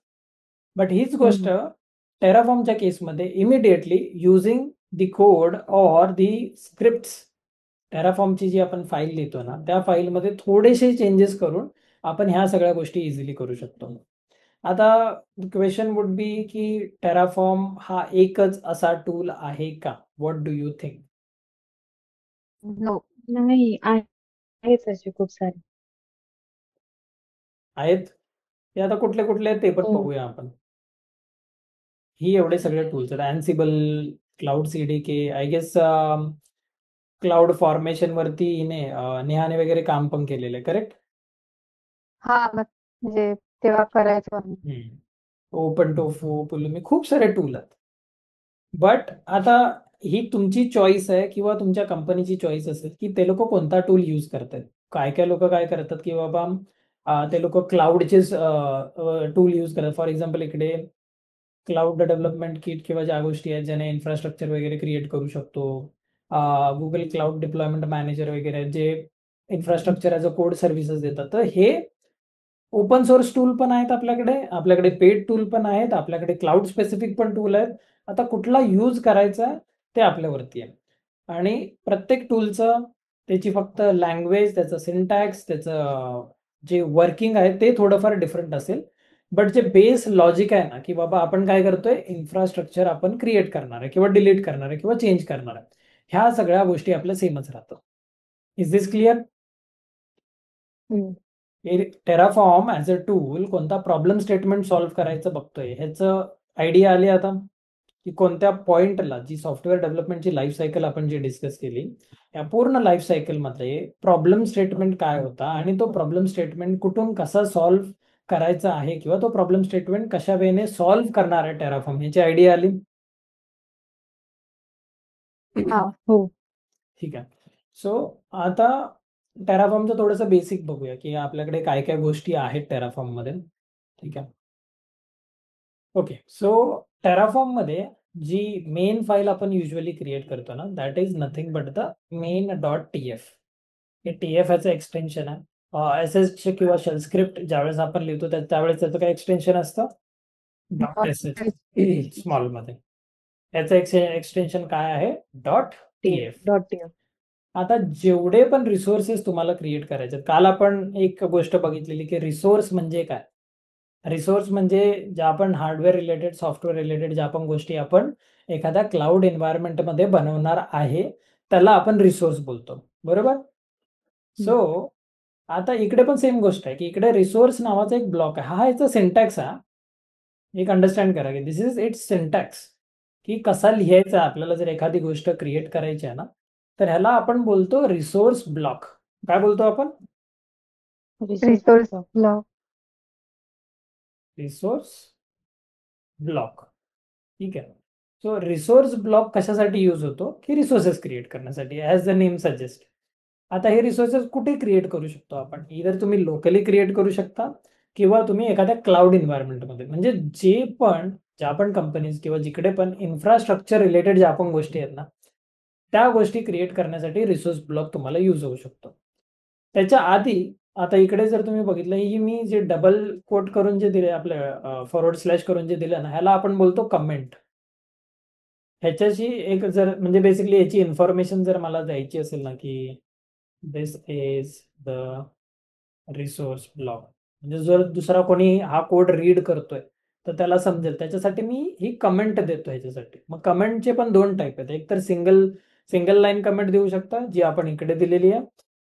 बट हीच गोष्ट टेराफॉर्मच्या केसमध्ये immediately using the code or the script, टेराफॉर्मची जी आपण फाईल लिहितो ना, त्या फाईलमध्ये थोडेसे चेंजेस करून आपण ह्या सगळ्या गोष्टी इझिली करू शकतो. आता क्वेश्चन वुड बी की टेराफॉर्म हा एकच असा टूल आहे का? What do you think? No. नाही आहेच असे खूप सारे. आहेत ते. आता कुठले कुठले आहेत ते पण बघूया आपण. ही एवढे सगळे टूल्स आहेत. Ansible, cloud CDK, I guess cloud formation वरती नेहाने वगैरे काम पण केलेलं आहे, करेक्ट? हा म्हणजे तेव्हा करायचो आम्ही. ओपन टोफू, पुलुमी, खूप सारे टूल आहेत. बट आता ही तुमची चॉईस आहे किंवा तुमच्या कंपनीची चॉईस असेल की ते लोक कोणता टूल यूज करतात. काय काय लोक काय करतात की बाबा ते लोक क्लाउडचे टूल यूज करतात. फॉर एक्झाम्पल इकडे क्लाउड डेव्हलपमेंट किट किंवा ज्या गोष्टी आहेत ज्याने इन्फ्रास्ट्रक्चर वगैरे क्रिएट करू शकतो. गुगल क्लाउड डिप्लॉयमेंट मॅनेजर वगैरे जे infrastructure as a code services देतात. तर हे ओपन सोर्स टूल पण आहेत आपल्याकडे पेड टूल पण आहेत, आपल्याकडे क्लाउड स्पेसिफिक पण टूल आहेत. आता कुठला यूज करायचा ते आपल्यावरती आहे. आणि प्रत्येक टूलचं त्याची फक्त लँग्वेज, त्याचं सिंटॅक्स, त्याचं जे वर्किंग आहे ते थोडंफार डिफरंट असेल. बट जे बेस लॉजिक आहे ना की बाबा आपण काय करतोय, इन्फ्रास्ट्रक्चर आपण क्रिएट करणार आहे किंवा डिलीट करणार आहे किंवा चेंज करणार आहे, ह्या सगळ्या गोष्टी आपल्या सेमच राहतात. Is this clear? Terraform as a tool कोणता प्रॉब्लेम स्टेटमेंट सॉल्व्ह करायचं बघतोय ह्याचं आयडिया आली आता की कोणत्या पॉइंटला जी सॉफ्टवेअर डेव्हलपमेंटची लाईफ सायकल आपण जी डिस्कस केली, या पूर्ण लाईफ सायकलमध्ये प्रॉब्लेम स्टेटमेंट काय होता आणि तो प्रॉब्लेम स्टेटमेंट कुठून कसा सॉल्व्ह करायचा आहे किंवा तो प्रॉब्लेम स्टेटमेंट कशा वेने सॉल्व्ह करणार आहे टेराफॉर्म, ह्याची आयडिया आली? हो. ठीक आहे. सो आता टेराफॉर्मचं थोडंसं बेसिक बघूया की आपल्याकडे काय काय गोष्टी आहेत टेराफॉर्म मध्ये. ठीक आहे. ओके. सो टेराफॉर्म मध्ये जी मेन फाईल आपण युजली क्रिएट करतो ना, that is nothing but the main.tf. हे TF ह्याचं एक्सटेन्शन आहे. SS किंवा शेल स्क्रिप्ट ज्यावेळेस आपण लिहितो त्यावेळेस त्याचं काय एक्सटेन्शन असतं? .sh स्मॉल मध्ये. याचं एक्सटेन्शन काय आहे? .tf. आता जेवढे पण रिसोर्सेस तुम्हाला क्रिएट करायचे, काल आपण एक गोष्ट बघितलेली की रिसोर्स म्हणजे काय. रिसोर्स म्हणजे ज्या आपण हार्डवेअर रिलेटेड, सॉफ्टवेअर रिलेटेड ज्या पण गोष्टी आपण एखाद्या क्लाउड एन्व्हायरमेंटमध्ये बनवणार आहे त्याला आपण रिसोर्स बोलतो, बरोबर? सो आता इकडे पण सेम गोष्ट आहे की इकडे रिसोर्स नावाचा एक ब्लॉक आहे. हा याचा सिंटॅक्स आहे. एक अंडरस्टँड करा की दिस इज इट्स सिंटॅक्स, की कसा लिहायचा आपल्याला जर एखादी गोष्ट क्रिएट करायची आहे ना, तर ह्याला आपण बोलतो रिसोर्स ब्लॉक. काय बोलतो आपण? Resource block. Resource block. ठीक आहे. सो रिसोर्स ब्लॉक कशासाठी यूज होतो की रिसोर्सेस क्रिएट करण्यासाठी, ॲज द नेम सजेस्ट. आता हे रिसोर्सेस कुठे क्रिएट करू शकतो आपण? इधर तुम्ही लोकली क्रिएट करू शकता किंवा तुम्ही एखाद्या क्लाउड एन्व्हायरमेंटमध्ये, म्हणजे ज्या पण कंपनीज किंवा जिकडे पण इन्फ्रास्ट्रक्चर रिलेटेड ज्या पण गोष्टी आहेत ना, त्या गोष्टी क्रिएट करण्यासाठी रिसोर्स ब्लॉक तुम्हाला यूज होऊ शकतो. त्याच्या आधी आता इकडे जर तुम्ही बघितलं, ही मी जे डबल कोट करून जे दिले, आपल्या फॉरवर्ड स्लॅश करून जे दिलं ना, ह्याला आपण बोलतो कमेंट. ह्याच्याशी एक जर म्हणजे बेसिकली याची इन्फॉर्मेशन जर मला द्यायची असेल ना की this is the resource block. म्हणजे जर दुसरा कोणी हा कोड रीड करतोय तर त्याला समजेल, त्याच्यासाठी मी ही कमेंट देतो ह्याच्यासाठी. मग कमेंटचे पण दोन टाईप आहेत, एक तर सिंगल लाईन कमेंट देऊ शकता जी आपण इकडे दिलेली आहे,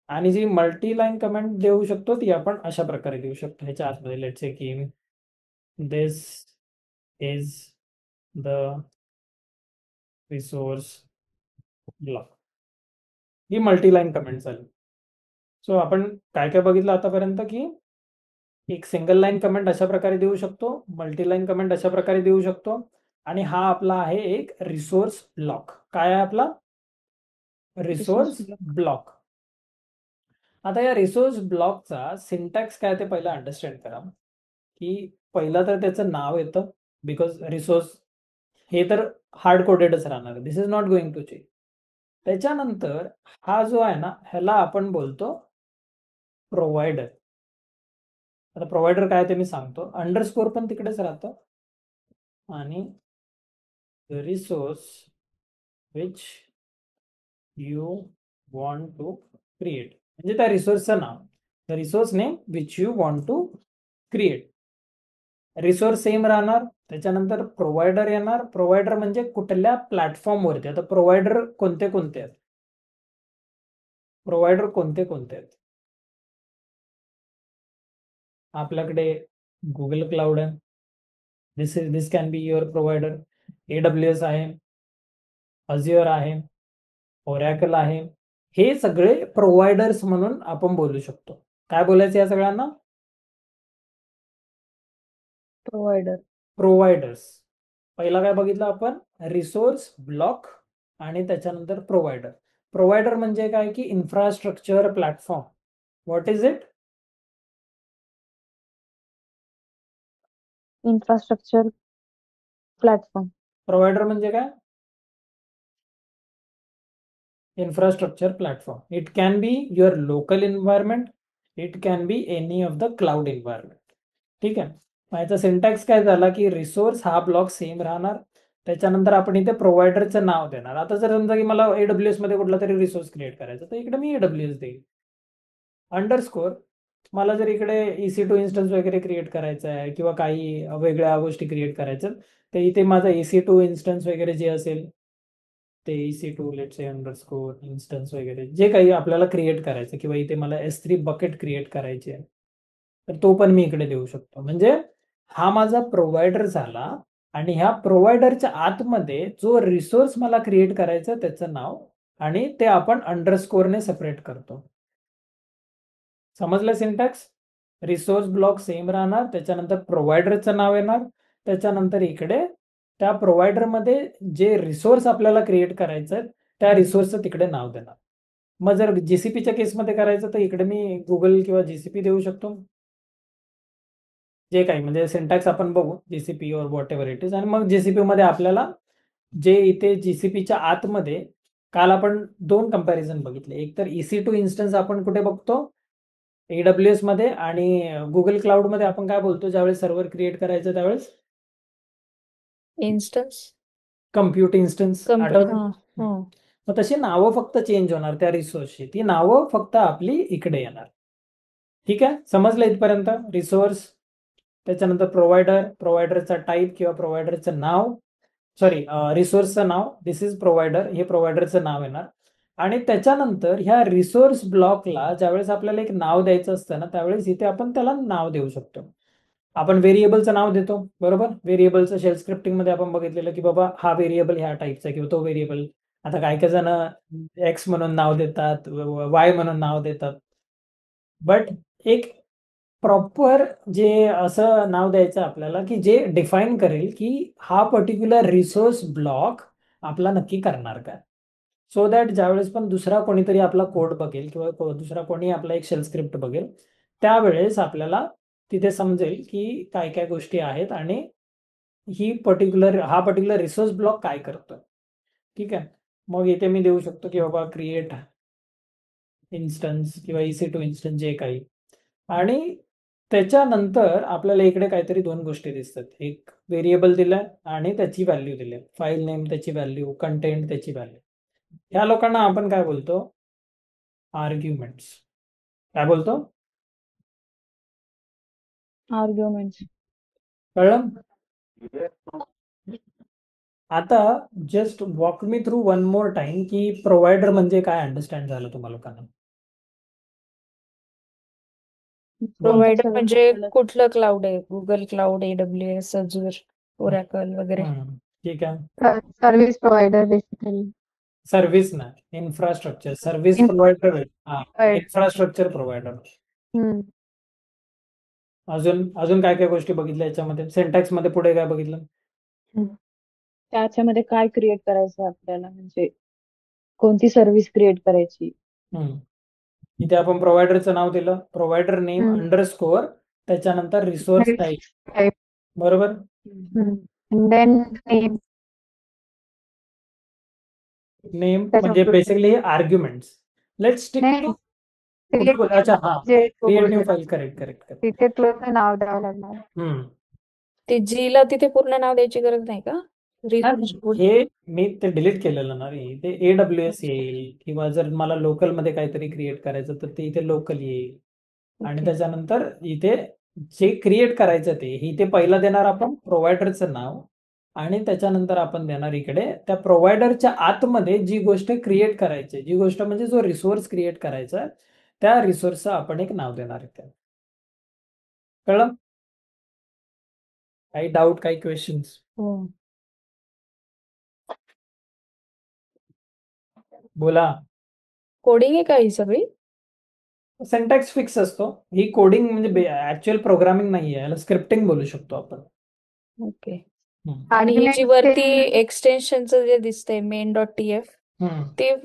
आणि जी मल्टी लाईन कमेंट देऊ शकतो ती आपण अशा प्रकारे देऊ शकतो ह्याच्या आतमध्ये. लेट्स से की this is the resource block. ही मल्टी लाईन कमेंट झाली. सो आपण काय काय बघितलं आतापर्यंत, की एक सिंगल लाईन कमेंट अशा प्रकारे देऊ शकतो, मल्टी लाईन कमेंट अशा प्रकारे देऊ शकतो, आणि हा आपला आहे एक रिसोर्स ब्लॉक. काय आहे आपला? Resource block. ब्लॉक. आता या रिसोर्स ब्लॉकचा सिंटॅक्स काय ते पहिला अंडरस्टँड करा, की पहिला तर त्याचं नाव येतं, बिकॉज रिसोर्स हे तर हार्ड कोडेडच राहणार, this is not going to change. त्याच्यानंतर हा जो आहे ना, ह्याला आपण बोलतो प्रोव्हायडर. आता प्रोव्हायडर काय ते मी सांगतो. अंडरस्कोर पण तिकडेच राहतं, आणि resource which you want to create, म्हणजे त्या रिसोर्सचं नाव, the resource name which you want to create. Resource same राहणार. त्याच्यानंतर प्रोव्हायडर येणार. प्रोव्हायडर म्हणजे कुठल्या प्लॅटफॉर्मवरती. आता प्रोव्हायडर कोणते कोणते आहेत? प्रोव्हायडर कोणते कोणते आहेत? आपल्याकडे गुगल क्लाउड आहे, this can be your provider. AWS आहे, अझ्युअर आहे, ओरॅकल आहे. हे सगळे प्रोव्हायडर्स म्हणून आपण बोलू शकतो. काय बोलायचं या सगळ्यांना? Provider. प्रोव्हायडर्स. पहिला काय बघितलं आपण? रिसोर्स ब्लॉक, आणि त्याच्यानंतर प्रोव्हायडर. प्रोव्हायडर म्हणजे काय, की infrastructure platform. What is it? Infrastructure platform. Provider म्हणजे काय? Infrastructure platform. It can be your local environment, it can be any of the cloud environment. ठीक आहे. मग याचा सिंटॅक्स काय झाला, की रिसोर्स हा ब्लॉक सेम राहणार. त्याच्यानंतर आपण इथे प्रोव्हायडरचं नाव देणार. आता जर समजा की मला AWS मध्ये कुठला तरी रिसोर्स क्रिएट करायचा, तर इकडे मी AWS देईल. अंडरस्कोर मला जर इकडे EC2 इन्स्टन्स वगैरे क्रिएट करायचा आहे, किंवा काही वेगळ्या गोष्टी क्रिएट करायच्या, तर इथे माझा EC2 इन्स्टन्स वगैरे जे असेल ते EC2 let's say underscore instance वगैरे जे काही आपल्याला क्रिएट करायचं, किंवा इथे मला S3 बकेट क्रिएट करायची आहे, तर तो पण मी इकडे देऊ शकतो. म्हणजे हा माझा प्रोव्हायडर झाला, आणि ह्या प्रोव्हायडरच्या आतमध्ये जो रिसोर्स मला क्रिएट करायचा त्याचं नाव, आणि ते आपण अंडरस्कोरने सेपरेट करतो. समजलं सिंटॅक्स? रिसोर्स ब्लॉक सेम राहणार, त्याच्यानंतर प्रोव्हायडरचं नाव येणार, त्याच्यानंतर इकडे त्या प्रोव्हायडरमध्ये जे रिसोर्स आपल्याला क्रिएट करायचं आहे त्या रिसोर्सचं तिकडे नाव देणार. मग जर GCPच्या केसमध्ये करायचं तर इकडे मी गुगल किंवा GCP देऊ शकतो. जे काही म्हणजे सिंटॅक्स आपण बघू, GCP और व्हॉट एव्हर इट इज. आणि मग GCP मध्ये आपल्याला जे इथे GCPच्या आतमध्ये काल आपण दोन कंपॅरिझन बघितले. एक तर EC2 इन्स्टन्स आपण कुठे बघतो? AWS मध्ये. आणि गुगल क्लाउड मध्ये आपण काय बोलतो ज्यावेळेस सर्व्हर क्रिएट करायचं त्यावेळेस? इन्स्टन्स. Compute instance. आठवतं? हा. मग तशी नावं फक्त चेंज होणार त्या रिसोर्सची, ती नावं फक्त आपली इकडे येणार. ठीक आहे, समजलं इथपर्यंत? रिसोर्स, त्याच्यानंतर प्रोव्हायडर, प्रोव्हायडरचा टाईप किंवा प्रोव्हायडरचं नाव, सॉरी रिसोर्सचं नाव, दिस इज प्रोव्हायडर, हे प्रोव्हायडरचं नाव येणार. आणि त्याच्यानंतर ह्या रिसोर्स ब्लॉकला ज्यावेळेस आपल्याला एक नाव द्यायचं असतं ना, त्यावेळेस इथे आपण त्याला नाव देऊ शकतो. आपण व्हेरिएबलचं नाव देतो, बरोबर? व्हेरिएबलचं शेल स्क्रिप्टिंग मध्ये आपण बघितलेलं, की बाबा हा व्हेरिएबल ह्या टाईपचा किंवा तो व्हेरिएबल. आता काय काय जण X म्हणून नाव देतात, Y म्हणून नाव देतात, बट एक प्रॉपर जे असं नाव द्यायचं आपल्याला, की जे डिफाईन करेल की हा पर्टिक्युलर रिसोर्स ब्लॉक आपला नक्की करणार काय. सो दॅट ज्यावेळेस पण दुसरा कोणीतरी आपला कोड बघेल, किंवा दुसरा कोणी आपला एक शेल स्क्रिप्ट बघेल, त्यावेळेस आपल्याला तिथे समजेल की काय काय गोष्टी आहेत, आणि हा पर्टिक्युलर रिसोर्स ब्लॉक काय करतोय. ठीक आहे. मग इथे मी देऊ शकतो की बाबा क्रिएट इन्स्टन्स किंवा EC2 इन्स्टन्स जे काही. आणि त्याच्यानंतर आपल्याला इकडे काहीतरी दोन गोष्टी दिसतात. एक व्हेरिएबल दिलाय आणि त्याची व्हॅल्यू दिली, फाईल नेम त्याची व्हॅल्यू, कंटेंट त्याची व्हॅल्यू. ह्या लोकांना आपण काय बोलतो? आर्ग्युमेंट्स. काय बोलतो? आर्ग्युमेंट्स. कळलं? आता just walk me through one more time की प्रोव्हायडर म्हणजे काय अंडरस्टँड झालं तुम्हाला लोकांना? प्रोव्हायडर म्हणजे सर्व्हिस कुठलं क्लाउड आहे? Google cloud, AWS, Azzur, oracle वगैरे. ठीक आहे. Service provider basically. सर्व्हिस ना, infrastructure service Infra- provider. Right. Infrastructure provider. हम्म. अजून अजून काय काय गोष्टी बघितल्या याच्यामध्ये? सिंटॅक्स मध्ये पुढे काय बघितलं? त्याच्यामध्ये काय क्रिएट करायचं आपल्याला, म्हणजे कोणती सर्व्हिस क्रिएट करायची. इथे आपण प्रोव्हायडरचं नाव दिलं, प्रोव्हायडर नेम हम्म. अंडरस्कोअर, त्याच्यानंतर रिसोर्स टाईप. Type. बरोबर? And then name. नेम त्याच्या म्हणजे पुढे. Basically arguments. लेट्स स्टिक नाही, टू. create अच्छा, हा, जे create new file. Correct correct correct. तिथे तुला नाव द्यावं लागणार. ते जीला तिथे पूर्ण नाव द्यायची गरज नाही का? Resource हे मी ते डिलीट केलेलं ना रे. ते AWS येईल, किंवा जर मला लोकल मध्ये काहीतरी क्रिएट करायचं तर ते इथे लोकल येईल. आणि Okay. त्याच्यानंतर इथे जे क्रिएट करायचं ते इथे पहिला देणार आपण प्रोव्हायडरचं नाव, आणि त्याच्यानंतर आपण देणार इकडे त्या प्रोव्हायडरच्या आतमध्ये जी गोष्ट क्रिएट करायची, जी गोष्ट म्हणजे जो रिसोर्स क्रिएट करायचा, त्या रिसोर्सचं आपण एक नाव देणार आहे. कळलं? काही डाऊट, काही क्वेश्चन्स? हो. बोला. कोडिंग आहे का ही सगळी? सिंटॅक्स फिक्स असतो. ही कोडिंग म्हणजे ऍक्च्युअल प्रोग्रामिंग नाहीये, याला स्क्रिप्टिंग बोलू शकतो आपण. ओके. हम्म. आणि ही जी Arguments वरती ते- एक्सटेन्शनचं जे दिसतंय main.tf, ते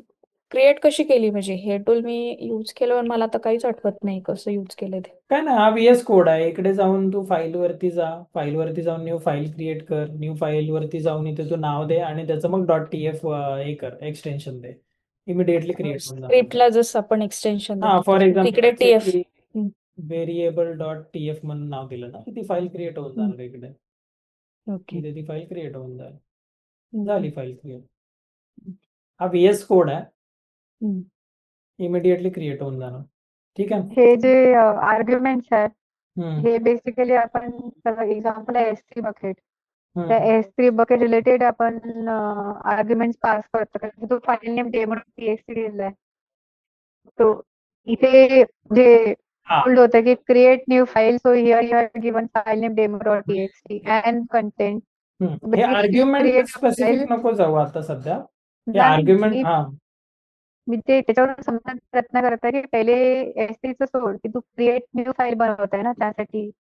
क्रिएट कशी केली? म्हणजे हे टूल मी यूज केलं पण मला आता काहीच आठवत नाही कसं यूज केलं ते. काय ना, हा VS कोड आहे. इकडे जाऊन तू फाईल वरती जा, फाईल वरती जाऊन न्यू फाईल क्रिएट कर, न्यू फाईल वरती जाऊन इथे तू नाव दे आणि त्याचं मग .tf हे कर, एक्सटेन्शन दे, इमिडिएटली क्रिएट होऊन जाणार. स्क्रिप्टला जसं आपण एक्सटेन्शन हा, फॉर तिकडे एक्झाम्पल TF. व्हेरिएबल .tf म्हणून नाव दिलं ना, की ती फाईल क्रिएट होऊन जाणार इकडे. ओके. इथे ती फाईल क्रिएट होऊन जाईल. झाली फाईल क्रिएट. हा VS कोड आहे, इमिडिएटली क्रिएट होऊन जाणार. ठीक आहे. हे जे आर्ग्युमेंट्स आहेत, हम्म, हे बेसिकली आपण एक्झाम्पल आहे S3 बकेट. त्या हम्म, S3 बकेट रिलेटेड आपण आर्ग्युमेंट्स पास करतो, कारण तो फाईल नेम demo.txt दिलाय. तो इथे जे हा, बोल्ड होतं की create new file, so here you are given file name demo.txt and content. हे आर्ग्युमेंट स्पेसिफिक नको जाऊ आता सध्या. हे आर्ग्युमेंट, हा, मी ते त्याच्यावरून समजण्याचा प्रयत्न करत आहे की पहिले S3 चं सोड, की तू क्रिएट न्यू फाईल बनवत आहे ना, त्यासाठी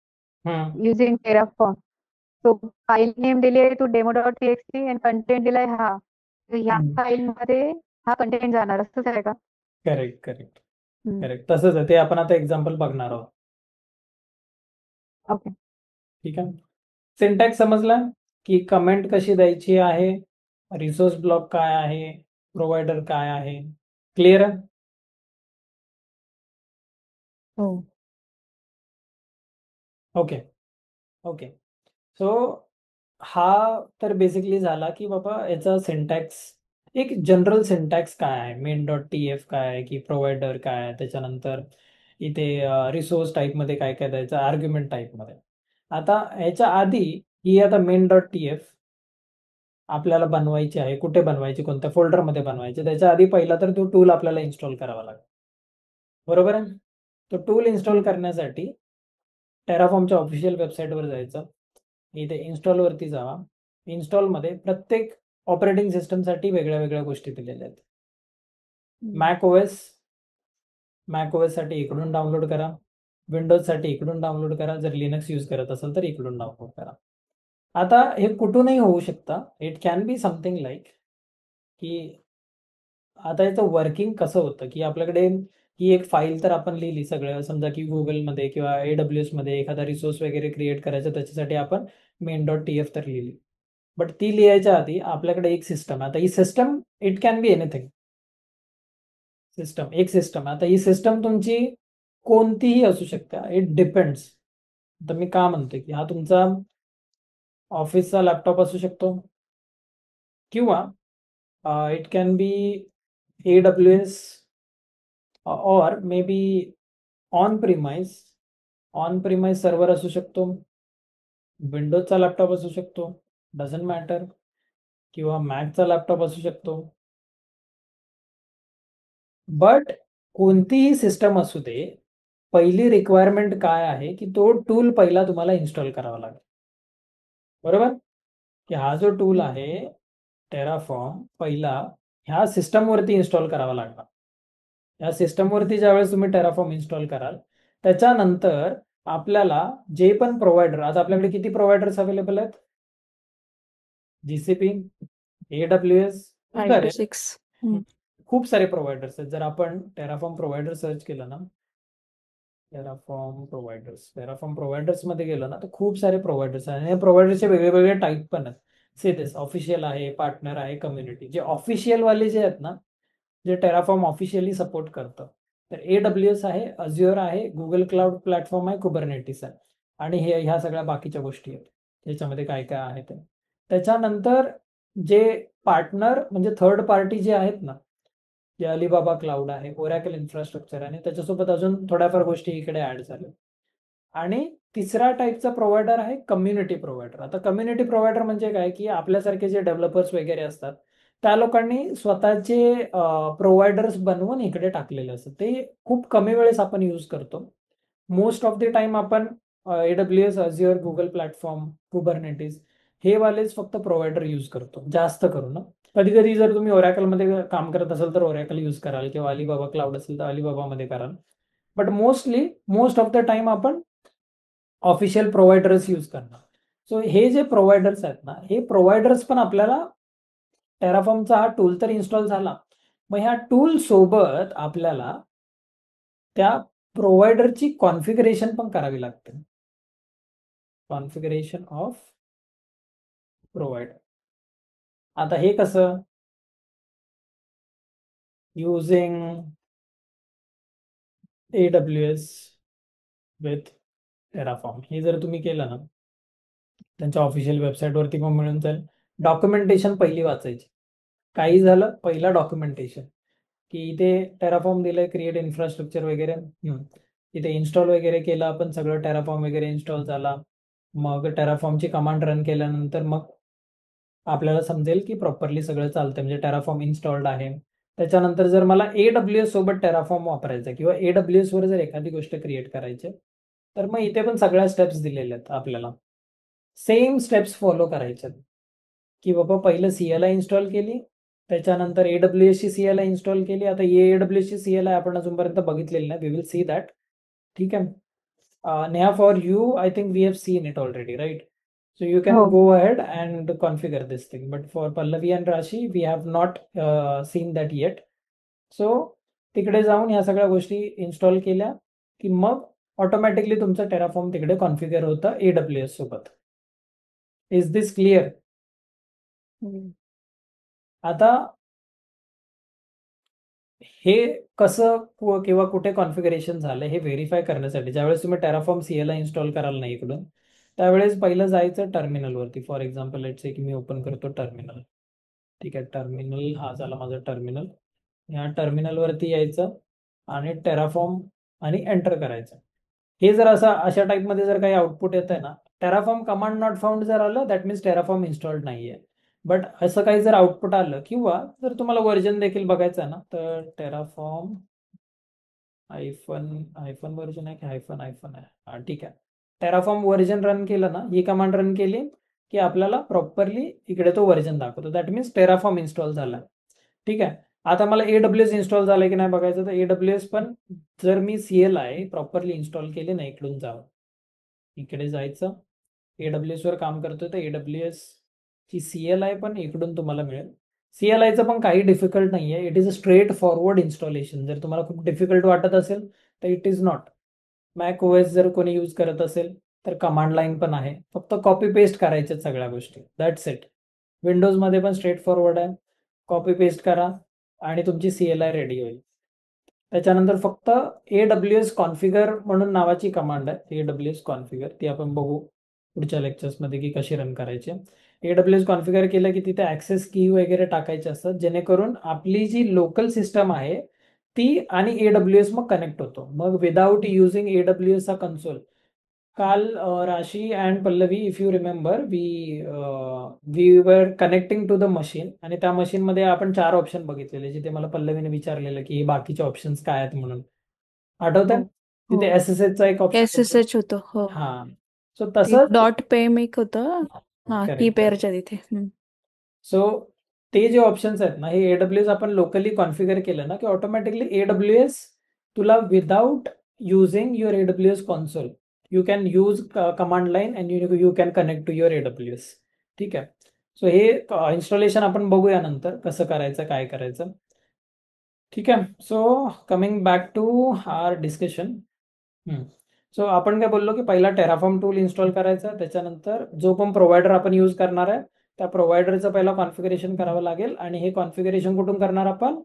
using Terraform. So file name दिली आहे तू demo.txt आणि कंटेंट दिलाय हा. तर ह्या फाईल मध्ये हा कंटेंट जाणार, असंच आहे का? करेक्ट करेक्ट करेक्ट, तसंच आहे. ते आपण आता एक्झाम्पल बघणार आहोत. ओके. ठीक आहे. सिंटॅक्स समजला की कमेंट कशी द्यायची आहे, रिसोर्स ब्लॉक काय आहे, प्रोव्हायडर काय आहे. क्लिअर आहे? हो. Okay okay. सो हा तर बेसिकली झाला की बाबा याचा सिंटॅक्स, एक जनरल सिंटॅक्स काय आहे, main.tf काय आहे, की प्रोव्हायडर काय आहे, त्याच्यानंतर इथे रिसोर्स टाईपमध्ये काय काय द्यायचं, आर्ग्युमेंट टाईपमध्ये. आता ह्याच्या आधी ही आता main.tf आपल्याला बनवायची आहे. कुठे बनवायची, कोणत्या फोल्डरमध्ये बनवायची, त्याच्या आधी पहिला तर तो टूल आपल्याला इन्स्टॉल करावा लागेल. बरोबर आहे? तो टूल इन्स्टॉल करण्यासाठी टेराफॉर्मच्या ऑफिशियल वेबसाईटवर जायचं, इथे इन्स्टॉल वरती जावा. इन्स्टॉलमध्ये प्रत्येक ऑपरेटिंग सिस्टमसाठी वेगळ्या वेगळ्या गोष्टी दिलेल्या आहेत. मॅक ओएस साठी इकडून डाउनलोड करा, विंडोज साठी इकडून डाउनलोड करा, जर लिनक्स यूज करत असेल तर इकडून डाउनलोड करा. आता हे कुठूनही होऊ शकतं. It can be something like की आता याचं वर्किंग कसं होतं, की आपल्याकडे ही एक फाईल तर आपण लिहिली सगळं, समजा की गुगलमध्ये किंवा AWS मध्ये एखादा रिसोर्स वगैरे क्रिएट करायचा, त्याच्यासाठी आपण main.tf तर लिहिली. बट ती लिहायच्या आधी आपल्याकडे एक सिस्टम आहे. आता ही system it can be anything. System, एक सिस्टम. आता ही सिस्टम तुमची कोणतीही असू शकते, इट डिपेंड्स. तर मी का म्हणतोय की हा तुमचा ऑफिसचा लॅपटॉप असू शकतो, किंवा इट कॅन बी AWS और may be on premise server असू शकतो, विंडोजचा लॅपटॉप असू शकतो, डझंट मॅटर, किंवा मॅकचा लॅपटॉप असू शकतो. बट कोणतीही सिस्टम असू दे, पहिली रिक्वायरमेंट काय आहे की तो टूल पहिला तुम्हाला इन्स्टॉल करावा लागेल. बरोबर, की हा जो टूल आहे टेराफॉर्म पहिला ह्या सिस्टमवरती इन्स्टॉल करावा लागणार. या सिस्टमवरती ज्यावेळेस तुम्ही टेराफॉर्म इन्स्टॉल कराल त्याच्यानंतर आपल्याला जे पण प्रोव्हायडर, आता आपल्याकडे किती प्रोव्हायडर्स अवेलेबल आहेत? GCP, AWS, 5 to 6. खूप सारे प्रोव्हायडर्स आहेत. जर आपण टेराफॉर्म प्रोव्हायडर सर्च केलं ना, टेराफॉर्म प्रोव्हायडर्स मध्ये गेलो ना, तर खूप सारे प्रोव्हायडर्स आहेत. आणि प्रोव्हायडरचे वेगवेगळे टाईप पण आहेत. सेदेस ऑफिशियल आहे, पार्टनर आहे, कम्युनिटी. जे ऑफिशियल वाले जे आहेत ना, जे टेराफॉर्म ऑफिशियली सपोर्ट करतं, तर AWS आहे, अज्युअर आहे, गुगल क्लाउड प्लॅटफॉर्म आहे, कुबरनेटिस आहे, आणि ह्या सगळ्या बाकीच्या गोष्टी आहेत त्याच्यामध्ये काय काय आहे ते. त्याच्यानंतर जे पार्टनर म्हणजे थर्ड पार्टी जे आहेत ना, जे अलिबाबा क्लाउड आहे, ओरॅकल इन्फ्रास्ट्रक्चर, आणि त्याच्यासोबत अजून थोड्याफार गोष्टी इकडे ऍड झाल्या. आणि तिसरा टाईपचा प्रोव्हायडर आहे कम्युनिटी प्रोव्हायडर. आता कम्युनिटी प्रोव्हायडर म्हणजे काय, की आपल्यासारखे जे डेव्हलपर्स वगैरे असतात त्या लोकांनी स्वतःचे प्रोव्हायडर्स बनवून इकडे टाकलेले असतात. ते खूप कमी वेळेस आपण यूज करतो. मोस्ट ऑफ द टाइम आपण AWS, अज्युअर, गुगल प्लॅटफॉर्म, कुबरनेटिस हे वालेच फक्त प्रोव्हायडर यूज करतो जास्त करून. कधी कधी जर तुम्ही ओरॅकलमध्ये काम करत असाल तर ओरॅकल यूज कराल, किंवा अलिबाबा क्लाउड असेल तर अलिबाबामध्ये कराल. But most of the time आपण ऑफिशियल प्रोव्हायडर्स यूज करणार. सो हे जे प्रोव्हायडर्स आहेत ना, हे प्रोव्हायडर्स पण आपल्याला टेराफॉर्मचा हा टूल तर इन्स्टॉल झाला, मग ह्या टूल सोबत आपल्याला त्या प्रोव्हायडरची कॉन्फिगरेशन पण करावी लागते. Configuration of provider. आता हे कसं? Using AWS with Terraform. हे जर तुम्ही केलं ना, त्यांच्या ऑफिशियल वेबसाईटवरती पण मिळून जाईल. डॉक्युमेंटेशन पहिली वाचायची. काही झालं पहिला डॉक्युमेंटेशन, की इथे टेराफॉर्म दिलंय, क्रिएट इन्फ्रास्ट्रक्चर वगैरे, इथे इन्स्टॉल वगैरे केलं आपण सगळं, टेराफॉर्म वगैरे इन्स्टॉल झाला. मग टेराफॉर्मची कमांड रन केल्यानंतर मग आपल्याला समजेल की प्रॉपरली सगळं चालतंय, म्हणजे टेराफॉर्म इन्स्टॉल्ड आहे. त्याच्यानंतर जर मला AWS सोबत टेराफॉर्म वापरायचा, किंवा AWS वर जर एखादी गोष्ट क्रिएट करायची, तर मग इथे पण सगळ्या स्टेप्स दिलेल्या आहेत आपल्याला. सेम स्टेप्स फॉलो करायच्या, की बाबा पहिलं CLI इन्स्टॉल केली, त्याच्यानंतर AWS ची CLI इन्स्टॉल केली. आता AWS ची CLI आपण अजूनपर्यंत बघितलेली नाही, वी विल सी दॅट. ठीक आहे. Neha, for you I think we have seen it already, right? So you can हो. go ahead and configure this thing. But for Pallavi and Rashi, we have not seen that yet. So तिकडे जाऊन ह्या सगळ्या गोष्टी install केल्या की मग automatically तुमचं टेराफॉर्म तिकडे कॉन्फिगर होतं AWS सोबत. Is this clear? आता हे कसं किंवा कुठे कॉन्फिगरेशन झालं हे व्हेरीफाय करण्यासाठी ज्यावेळेस तुम्ही टेराफॉर्म CLI इन्स्टॉल कराल ना इकडून, त्यावेळेस पहिलं जायचं टर्मिनलवरती. फॉर एक्झाम्पल लेट्स से की मी ओपन करतो टर्मिनल. ठीक आहे, टर्मिनल हा झाला माझा टर्मिनल. या टर्मिनलवरती यायचं आणि टेराफॉर्म आणि एंटर करायचं. हे जर असं अशा टाईपमध्ये जर काही आउटपुट येत आहे ना, टेराफॉर्म कमांड नॉट फाउंड जर आलं, दॅट मीन्स टेराफॉर्म इन्स्टॉल्ड नाहीये. बट असं काही जर आउटपुट आलं, किंवा जर तुम्हाला व्हर्जन देखील बघायचं आहे ना, तर टेराफॉर्म हायफन व्हर्जन आहे की हायफन आहे, हा ठीक आहे. टेराफॉर्म व्हर्जन रन केलं ना, ही कमांड रन केली की आपल्याला प्रॉपरली इकडे तो व्हर्जन दाखवतो. दॅट मीन्स टेराफॉर्म इन्स्टॉल झाला. ठीक आहे. आता मला AWS इन्स्टॉल झालंय की नाही बघायचं, तर AWS पण जर मी CLI प्रॉपरली इन्स्टॉल केली ना, इकडून जावं, इकडे जायचं, AWS वर काम करतोय तर AWS ची CLI पण इकडून तुम्हाला मिळेल. CLIचं पण काही डिफिकल्ट नाहीये, it is a straight forward installation. जर तुम्हाला खूप डिफिकल्ट वाटत असेल तर it is not. Mac OS जर कोणी यूज करत असेल तर कमांड लाईन पण आहे, फक्त कॉपी पेस्ट करायच्या सगळ्या गोष्टी, दॅट्स इट. विंडोजमध्ये पण स्ट्रेट फॉरवर्ड आहे, कॉपी पेस्ट करा आणि तुमची CLI रेडी होईल. त्याच्यानंतर फक्त AWS कॉन्फिगर म्हणून नावाची कमांड आहे, AWS कॉन्फिगर, ती आपण बघू पुढच्या लेक्चर्समध्ये की कशी रन करायची. AWS कॉन्फिगर केलं की तिथे ऍक्सेस की वगैरे टाकायचे असतात, जेणेकरून आपली जी लोकल सिस्टम आहे ती आणि AWS मग कनेक्ट होतो. मग विदाउट युझिंग AWS चा कन्सोल, काल Rashi and Pallavi, if you remember, we were connecting to the machine, आणि त्या मशीन मध्ये आपण 4 ऑप्शन बघितलेले, जिथे मला पल्लवीने विचारलेलं की हे बाकीचे ऑप्शन्स काय आहेत म्हणून. आठवतंय? हो तिथे हो SSH चा एक ऑप्शन होता. SSH होतं हो हा. सो ते तसंच डॉट पेम एक होतं हा की करेक्ट. पेअरच्या तिथे सो ते जे ऑप्शन्स आहेत ना, हे AWS आपण लोकली कॉन्फिगर केलं ना, की ऑटोमॅटिकली AWS तुला without using your AWS console, you can use command line and you can connect to your AWS. ठीक आहे. सो हे इन्स्टॉलेशन आपण बघूया नंतर कसं करायचं, काय करायचं. ठीक आहे. So coming back to our discussion. So आपण काय बोललो की पहिला टेराफॉर्म टूल इन्स्टॉल करायचा, त्याच्यानंतर जो पण प्रोव्हायडर आपण यूज करणार आहे त्या प्रोव्हायडरचं पहिला कॉन्फिगरेशन करावं लागेल, आणि हे कॉन्फिगरेशन कुठून करणार आपण?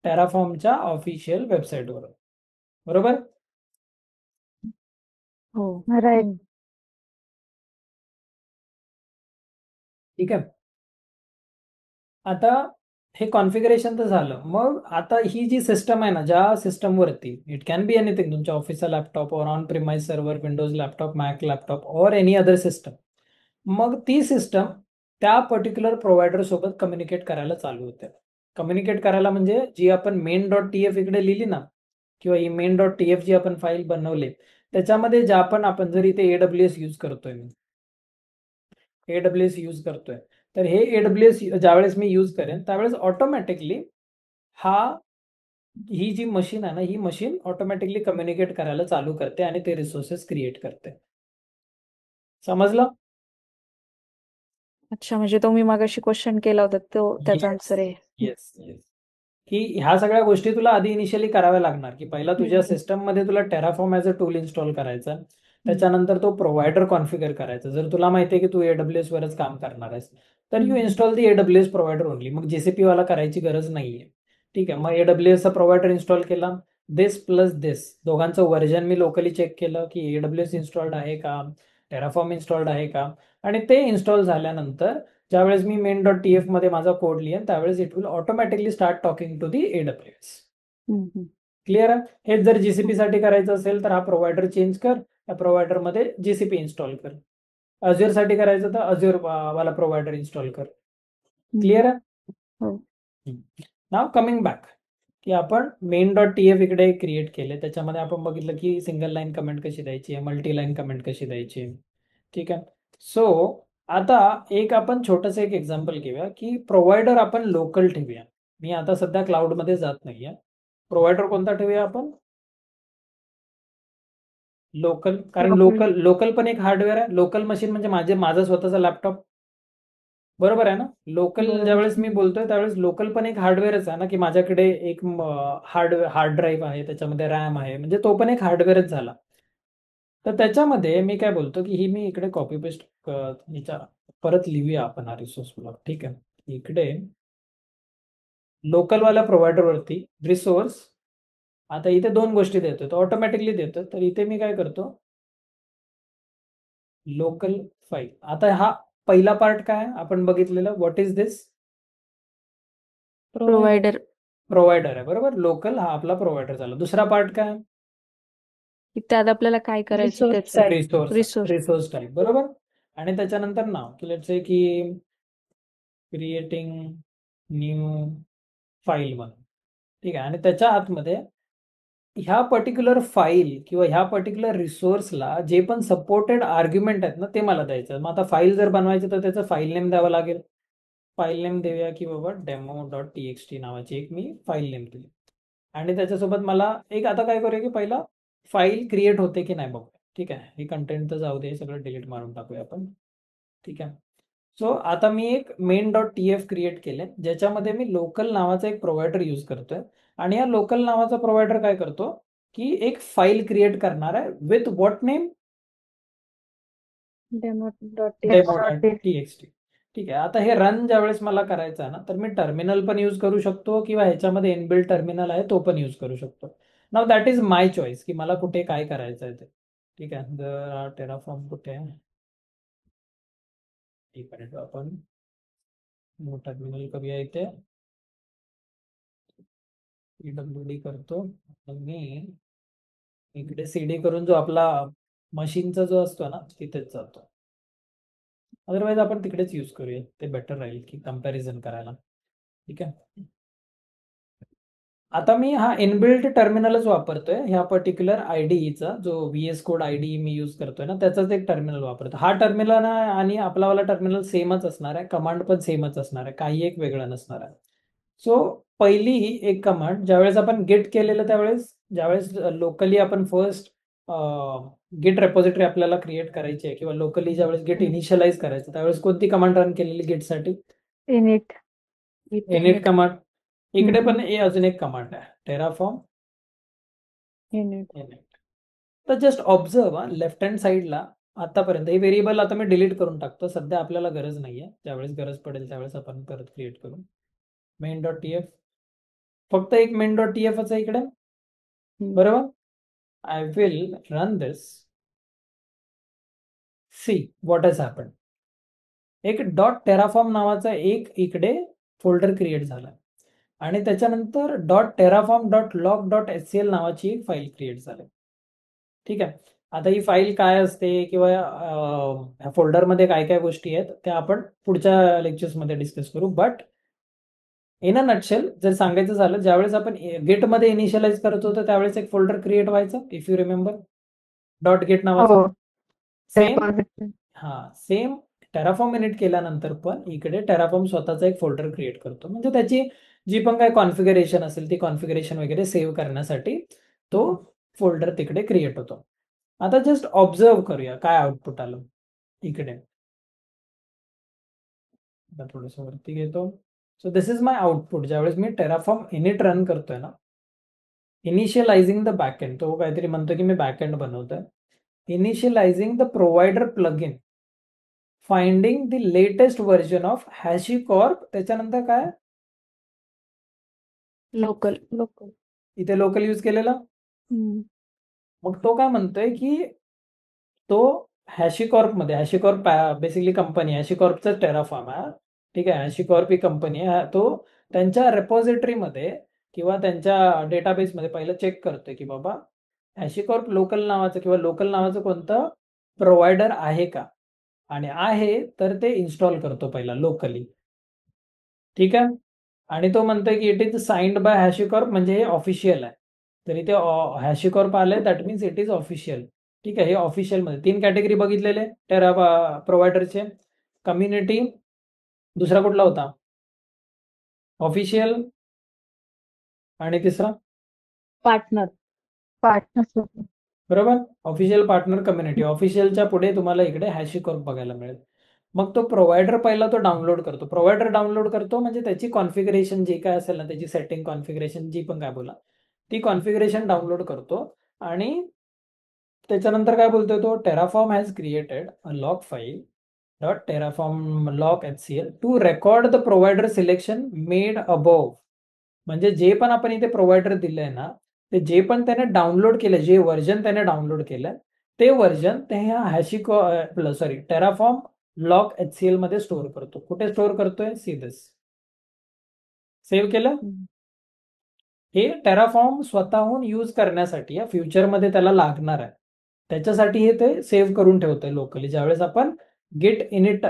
टेराफॉर्मच्या ऑफिशियल वेबसाईटवर. बरोबर? हो राईट. ठीक आहे. आता हे कॉन्फिगरेशन तर झालं. मग आता ही जी सिस्टम आहे ना, ज्या सिस्टमवरती, इट कॅन बी एनिथिंग, तुमच्या ऑफिसचा लॅपटॉप और on premise server, Windows laptop, Mac laptop और एनी अदर सिस्टम, मग ती सिस्टम त्या पर्टिक्युलर प्रोव्हायडर सोबत कम्युनिकेट करायला चालू होते. कम्युनिकेट करायला म्हणजे जी आपण main.tf इकडे लिहिली ना, किंवा ही main.tf जी आपण फाईल बनवली, त्याच्यामध्ये ज्या आपण जर इथे AWS यूज करतोय, मी AWS यूज करतोय, तर हे AWS ज्यावेळेस मी यूज करेन त्यावेळेस ऑटोमॅटिकली ही जी मशीन आहे ना, ही मशीन ऑटोमॅटिकली कम्युनिकेट करायला चालू करते आणि ते रिसोर्सेस क्रिएट करते. समजलं? अच्छा म्हणजे तो मी मागाशी क्वेश्चन केला होता तो त्याचा आन्सर आहे येस येस. की ह्या सगळ्या गोष्टी तुला आधी इनिशियली कराव्या लागणार, की पहिला तुझ्या हम्म. सिस्टम मध्ये तुला Terraform as a tool install करायचा, त्याच्यानंतर तो प्रोव्हायडर कॉन्फिगर करायचा. जर तुला माहिती आहे की तू AWS वरच काम करणार आहेस, तर you install the AWS provider only. मग GCP वाला करायची गरज नाहीये. ठीक आहे. मग AWS चा प्रोव्हायडर इन्स्टॉल केला, दिस प्लस दिस दोघांचं व्हर्जन मी लोकली चेक केलं की AWS इन्स्टॉल्ड आहे का, टेराफॉर्म इन्स्टॉल्ड आहे का, आणि ते इन्स्टॉल झाल्यानंतर ज्यावेळेस मी main.tf मध्ये माझा कोड लिहेन त्यावेळेस it will automatically start talking to the AWS. Clear आहे? हेच जर GCP साठी करायचं असेल तर हा प्रोव्हायडर चेंज कर, त्या प्रोव्हायडर मध्ये GCP इन्स्टॉल कर. Azure साठी करायचं तर Azure वाला प्रोव्हायडर इन्स्टॉल कर. क्लिअर आहे? हो. नाव कमिंग बॅक, की आपण main.tf इकडे क्रिएट केले, त्याच्यामध्ये आपण बघितलं की सिंगल लाईन कमेंट कशी द्यायची आहे, मल्टी लाईन कमेंट कशी द्यायची. ठीक आहे. सो आता एक आपण छोटंसं एक एक्झाम्पल घेऊया की प्रोव्हायडर आपण लोकल ठेवूया. मी आता सध्या क्लाउडमध्ये जात नाहीये. प्रोव्हायडर कोणता ठेवूया आपण? लोकल. कारण लोकल लोकल पण एक हार्डवेअर आहे. लोकल मशीन म्हणजे माझा स्वतःचा लॅपटॉप. बरोबर आहे ना? लोकल बरोबर. ज्यावेळेस मी बोलतोय त्यावेळेस लोकल पण एक हार्डवेअरच आहे ना, की माझ्याकडे एक हार्ड ड्राईव्ह आहे, त्याच्यामध्ये रॅम आहे, म्हणजे तो पण एक हार्डवेअरच झाला. तर त्याच्यामध्ये मी काय बोलतो की ही मी इकडे कॉपी पेस्ट परत लिहूया आपण हा रिसोर्स ब्लॉक. ठीक आहे. इकडे लोकलवाल्या प्रोव्हायडरवरती रिसोर्स, आता इथे 2 गोष्टी देतो, तो ऑटोमॅटिकली देतो. तर इथे मी काय करतो, लोकल फाईल. आता हा पहिला पार्ट काय आपण बघितलेलं, what is this? Provider provider आहे. बरोबर. लोकल हा आपला प्रोव्हायडर झाला. दुसरा पार्ट काय? त्यात आपल्याला काय करायचं Resource त्याचं type. Resource type. बरोबर. आणि त्याच्यानंतर नाव, की लेट्स से की क्रिएटिंग न्यू फाईल म्हणून. ठीक आहे. आणि त्याच्या आतमध्ये ह्या पर्टिक्युलर फाईल किंवा ह्या पर्टिक्युलर रिसोर्सला जे पण सपोर्टेड आर्ग्युमेंट आहेत ना, ते मला द्यायचं. मग आता फाईल जर बनवायची तर त्याचं फाईल नेम द्यावं लागेल. फाईल नेम देऊया की बाबा demo.txt नावाची एक मी फाईल नेम दिली, आणि त्याच्यासोबत मला एक, आता काय करूया की पहिला फाईल क्रिएट होते की नाही बघूया. ठीक आहे. हे कंटेंट तर जाऊ दे, सगळं डिलीट मारून टाकूया आपण. ठीक आहे. सो आता मी एक main.tf क्रिएट केले, ज्याच्यामध्ये मी लोकल नावाचा एक प्रोव्हायडर यूज करतोय, आणि या लोकल नावाचा प्रोव्हायडर काय करतो की एक फाईल क्रिएट करणार आहे विथ व्हॉट नेम? demo.txt. ठीक आहे. आता हे रन ज्यावेळेस मला करायचं आहे ना, तर मी टर्मिनल पण यूज करू शकतो किंवा ह्याच्यामध्ये इनबिल्ट टर्मिनल आहे तो पण यूज करू शकतो. Now that is my choice की मला कुठे काय करायचं आहे ते. ठीक आहे. जर टेराफॉर्म कुठे आहे, एक मिनिट, आपण टर्मिनल करूया इथे. PWD करतो. मग मी इकडे CD करून जो आपला मशीनचा जो असतो ना तिथेच जातो. अदरवाईज आपण तिकडेच यूज करूया, ते बेटर राहील की कम्पॅरिझन करायला. ठीक आहे. आता मी हा इनबिल्ट टर्मिनलच वापरतोय. ह्या पर्टिक्युलर IDEचा जो VS कोड IDE मी यूज करतोय ना त्याचाच एक टर्मिनल वापरतो. हा टर्मिनल आणि आपलावाला टर्मिनल सेमच असणार आहे. कमांड पण सेमच असणार आहे. काही एक वेगळं नसणार आहे. सो पहिली ही एक कमांड ज्यावेळेस आपण गेट केलेलं त्यावेळेस ज्यावेळेस लोकली आपण फर्स्ट गेट रेपॉझिटरी आपल्याला क्रिएट करायची आहे किंवा लोकली ज्यावेळेस गेट इनिशियलाइज करायचं त्यावेळेस कोणती कमांड रन केलेली गेटसाठी? इनिट. Init command. इकडे पण अजून एक कमांड आहे, टेराफॉर्म इनिट. इनिट. तर जस्ट ऑब्झर्व लेफ्ट हँड साईडला आतापर्यंत हे व्हेरिएबल आता मी डिलीट करून टाकतो. सध्या आपल्याला गरज नाहीये. ज्यावेळेस गरज पडेल त्यावेळेस आपण परत क्रिएट करू. main.tf फक्त एक main.tf आहे इकडे. बरोबर. I will run this. See what has happen. एक .terraform नावाचा एक इकडे फोल्डर क्रिएट झाला आणि त्याच्यानंतर .terraform.log.scl नावाची एक फाईल क्रिएट झाली. ठीक आहे. आता ही फाईल काय असते किंवा ह्या फोल्डरमध्ये काय काय गोष्टी आहेत त्या आपण पुढच्या लेक्चर्समध्ये डिस्कस करू. बट इन अ नटशेल जर सांगायचं झालं ज्यावेळेस आपण गेटमध्ये इनिशियलाइज करत होतो त्यावेळेस एक फोल्डर क्रिएट व्हायचं, इफ यू रिमेंबर, .get नावाचं. हो. Same Repository. Same Terraform init केल्यानंतर पण इकडे टेराफॉर्म स्वतःचा एक फोल्डर क्रिएट करतो. म्हणजे त्याची जी पण काय कॉन्फिगरेशन असेल ती कॉन्फिगरेशन वगैरे सेव्ह करण्यासाठी तो फोल्डर तिकडे क्रिएट होतो. आता जस्ट ऑब्झर्व करूया काय आउटपुट आलं इकडे. थोडस वरती घेतो. So this is my output. ज्यावेळेस मी टेराफॉर्म इनिट रन करतोय ना, इनिशियलाइझिंग द बॅकएंड, तो काहीतरी म्हणतो की मी बॅकएंड बनवतोय. Initializing the provider plugin, finding the latest version of HashiCorp. त्याच्यानंतर काय लोकल. इथे लोकल यूज केलेला. मग तो काय म्हणतोय की तो HashiCorp मध्ये, HashiCorp बेसिकली कंपनी, HashiCorpचा टेराफॉर्म आहे. ठीक आहे. HashiCorp ही कंपनी आहे. तो त्यांच्या रेपॉझिटरीमध्ये किंवा त्यांच्या डेटाबेसमध्ये पहिलं चेक करतोय की बाबा HashiCorp लोकल नावाचं किंवा लोकल नावाचं कोणतं प्रोव्हायडर आहे का, आणि आहे तर ते इन्स्टॉल करतो पहिला लोकली. ठीक आहे. आणि तो म्हणतोय की it is signed by HashiCorp, म्हणजे हे ऑफिशियल आहे. तर इथे HashiCorp आलंय that means it is official. ठीक आहे. हे ऑफिशियल मध्ये 3 कॅटेगरी बघितलेले टेरा प्रोव्हायडरचे. कम्युनिटी, दुसरा कुठला होता, ऑफिशियल, आणि तिसरा पार्टनर. बरोबर. Official, partner, community. ऑफिशियलच्या पुढे तुम्हाला इकडे HashiCorp बघायला मिळेल. मग तो प्रोव्हायडर पहिला तो डाउनलोड करतो. प्रोव्हायडर डाउनलोड करतो म्हणजे त्याची कॉन्फिगरेशन जी काय असेल ना, त्याची सेटिंग कॉन्फिगरेशन जी पण काय बोला ती कॉन्फिगरेशन डाउनलोड करतो. आणि त्याच्यानंतर काय बोलतोय तो, Terraform has created a log file .terraform log.scl to record the provider selection made above. म्हणजे जे पण आपण इथे प्रोव्हायडर दिलंय ना, ते जे पण त्याने डाउनलोड केलं, जे व्हर्जन त्याने डाउनलोड केलं ते व्हर्जन ते ह्या टेराफॉर्म log.scl मध्ये स्टोअर करतो. कुठे स्टोअर करतोय, सी दिस. सेव्ह केलं. हे टेराफॉर्म स्वतःहून यूज करण्यासाठी या फ्युचरमध्ये त्याला लागणार आहे, त्याच्यासाठी हे ते सेव्ह करून ठेवतंय लोकली. ज्यावेळेस आपण गेट इनिट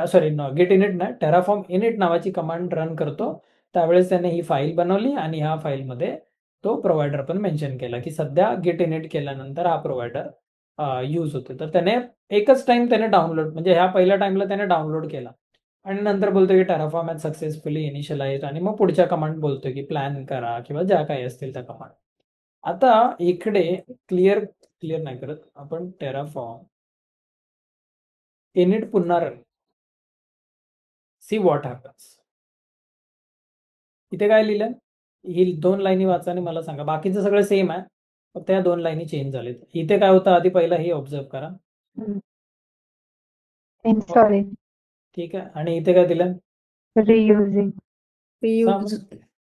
ना टेराफॉर्म इनिट नावाची कमांड रन करतो त्यावेळेस त्याने ही फाईल बनवली आणि ह्या फाईलमध्ये तो प्रोव्हायडर पण मेन्शन केला की सध्या गेट इनिट केल्यानंतर हा प्रोव्हायडर यूज होतो. तर त्याने एकच टाइम त्याने डाउनलोड, म्हणजे ह्या पहिल्या टाइमला त्याने डाउनलोड केला आणि नंतर बोलतोय की टेराफॉर्म हॅज सक्सेसफुली इनिशियलाइज, आणि मग पुढच्या कमांड बोलतोय की प्लॅन करा किंवा ज्या काही असतील त्या कमांड. आता इकडे क्लिअर नाही करत आपण, टेराफॉर्म इनिट पुन्हा रन, सी व्हॉट हॅपन्स. इथे काय लिहिलं, ही 2 लाईनी वाचा आणि मला सांगा. बाकीचं सगळं सेम आहे, फक्त या 2 लाईनी चेंज झालेत. इथे काय होतं आधी पहिला हे ऑब्झर्व करा. इन्स्टॉलिंग. ठीक आहे. आणि इथे काय दिलं, reusing. Reuse,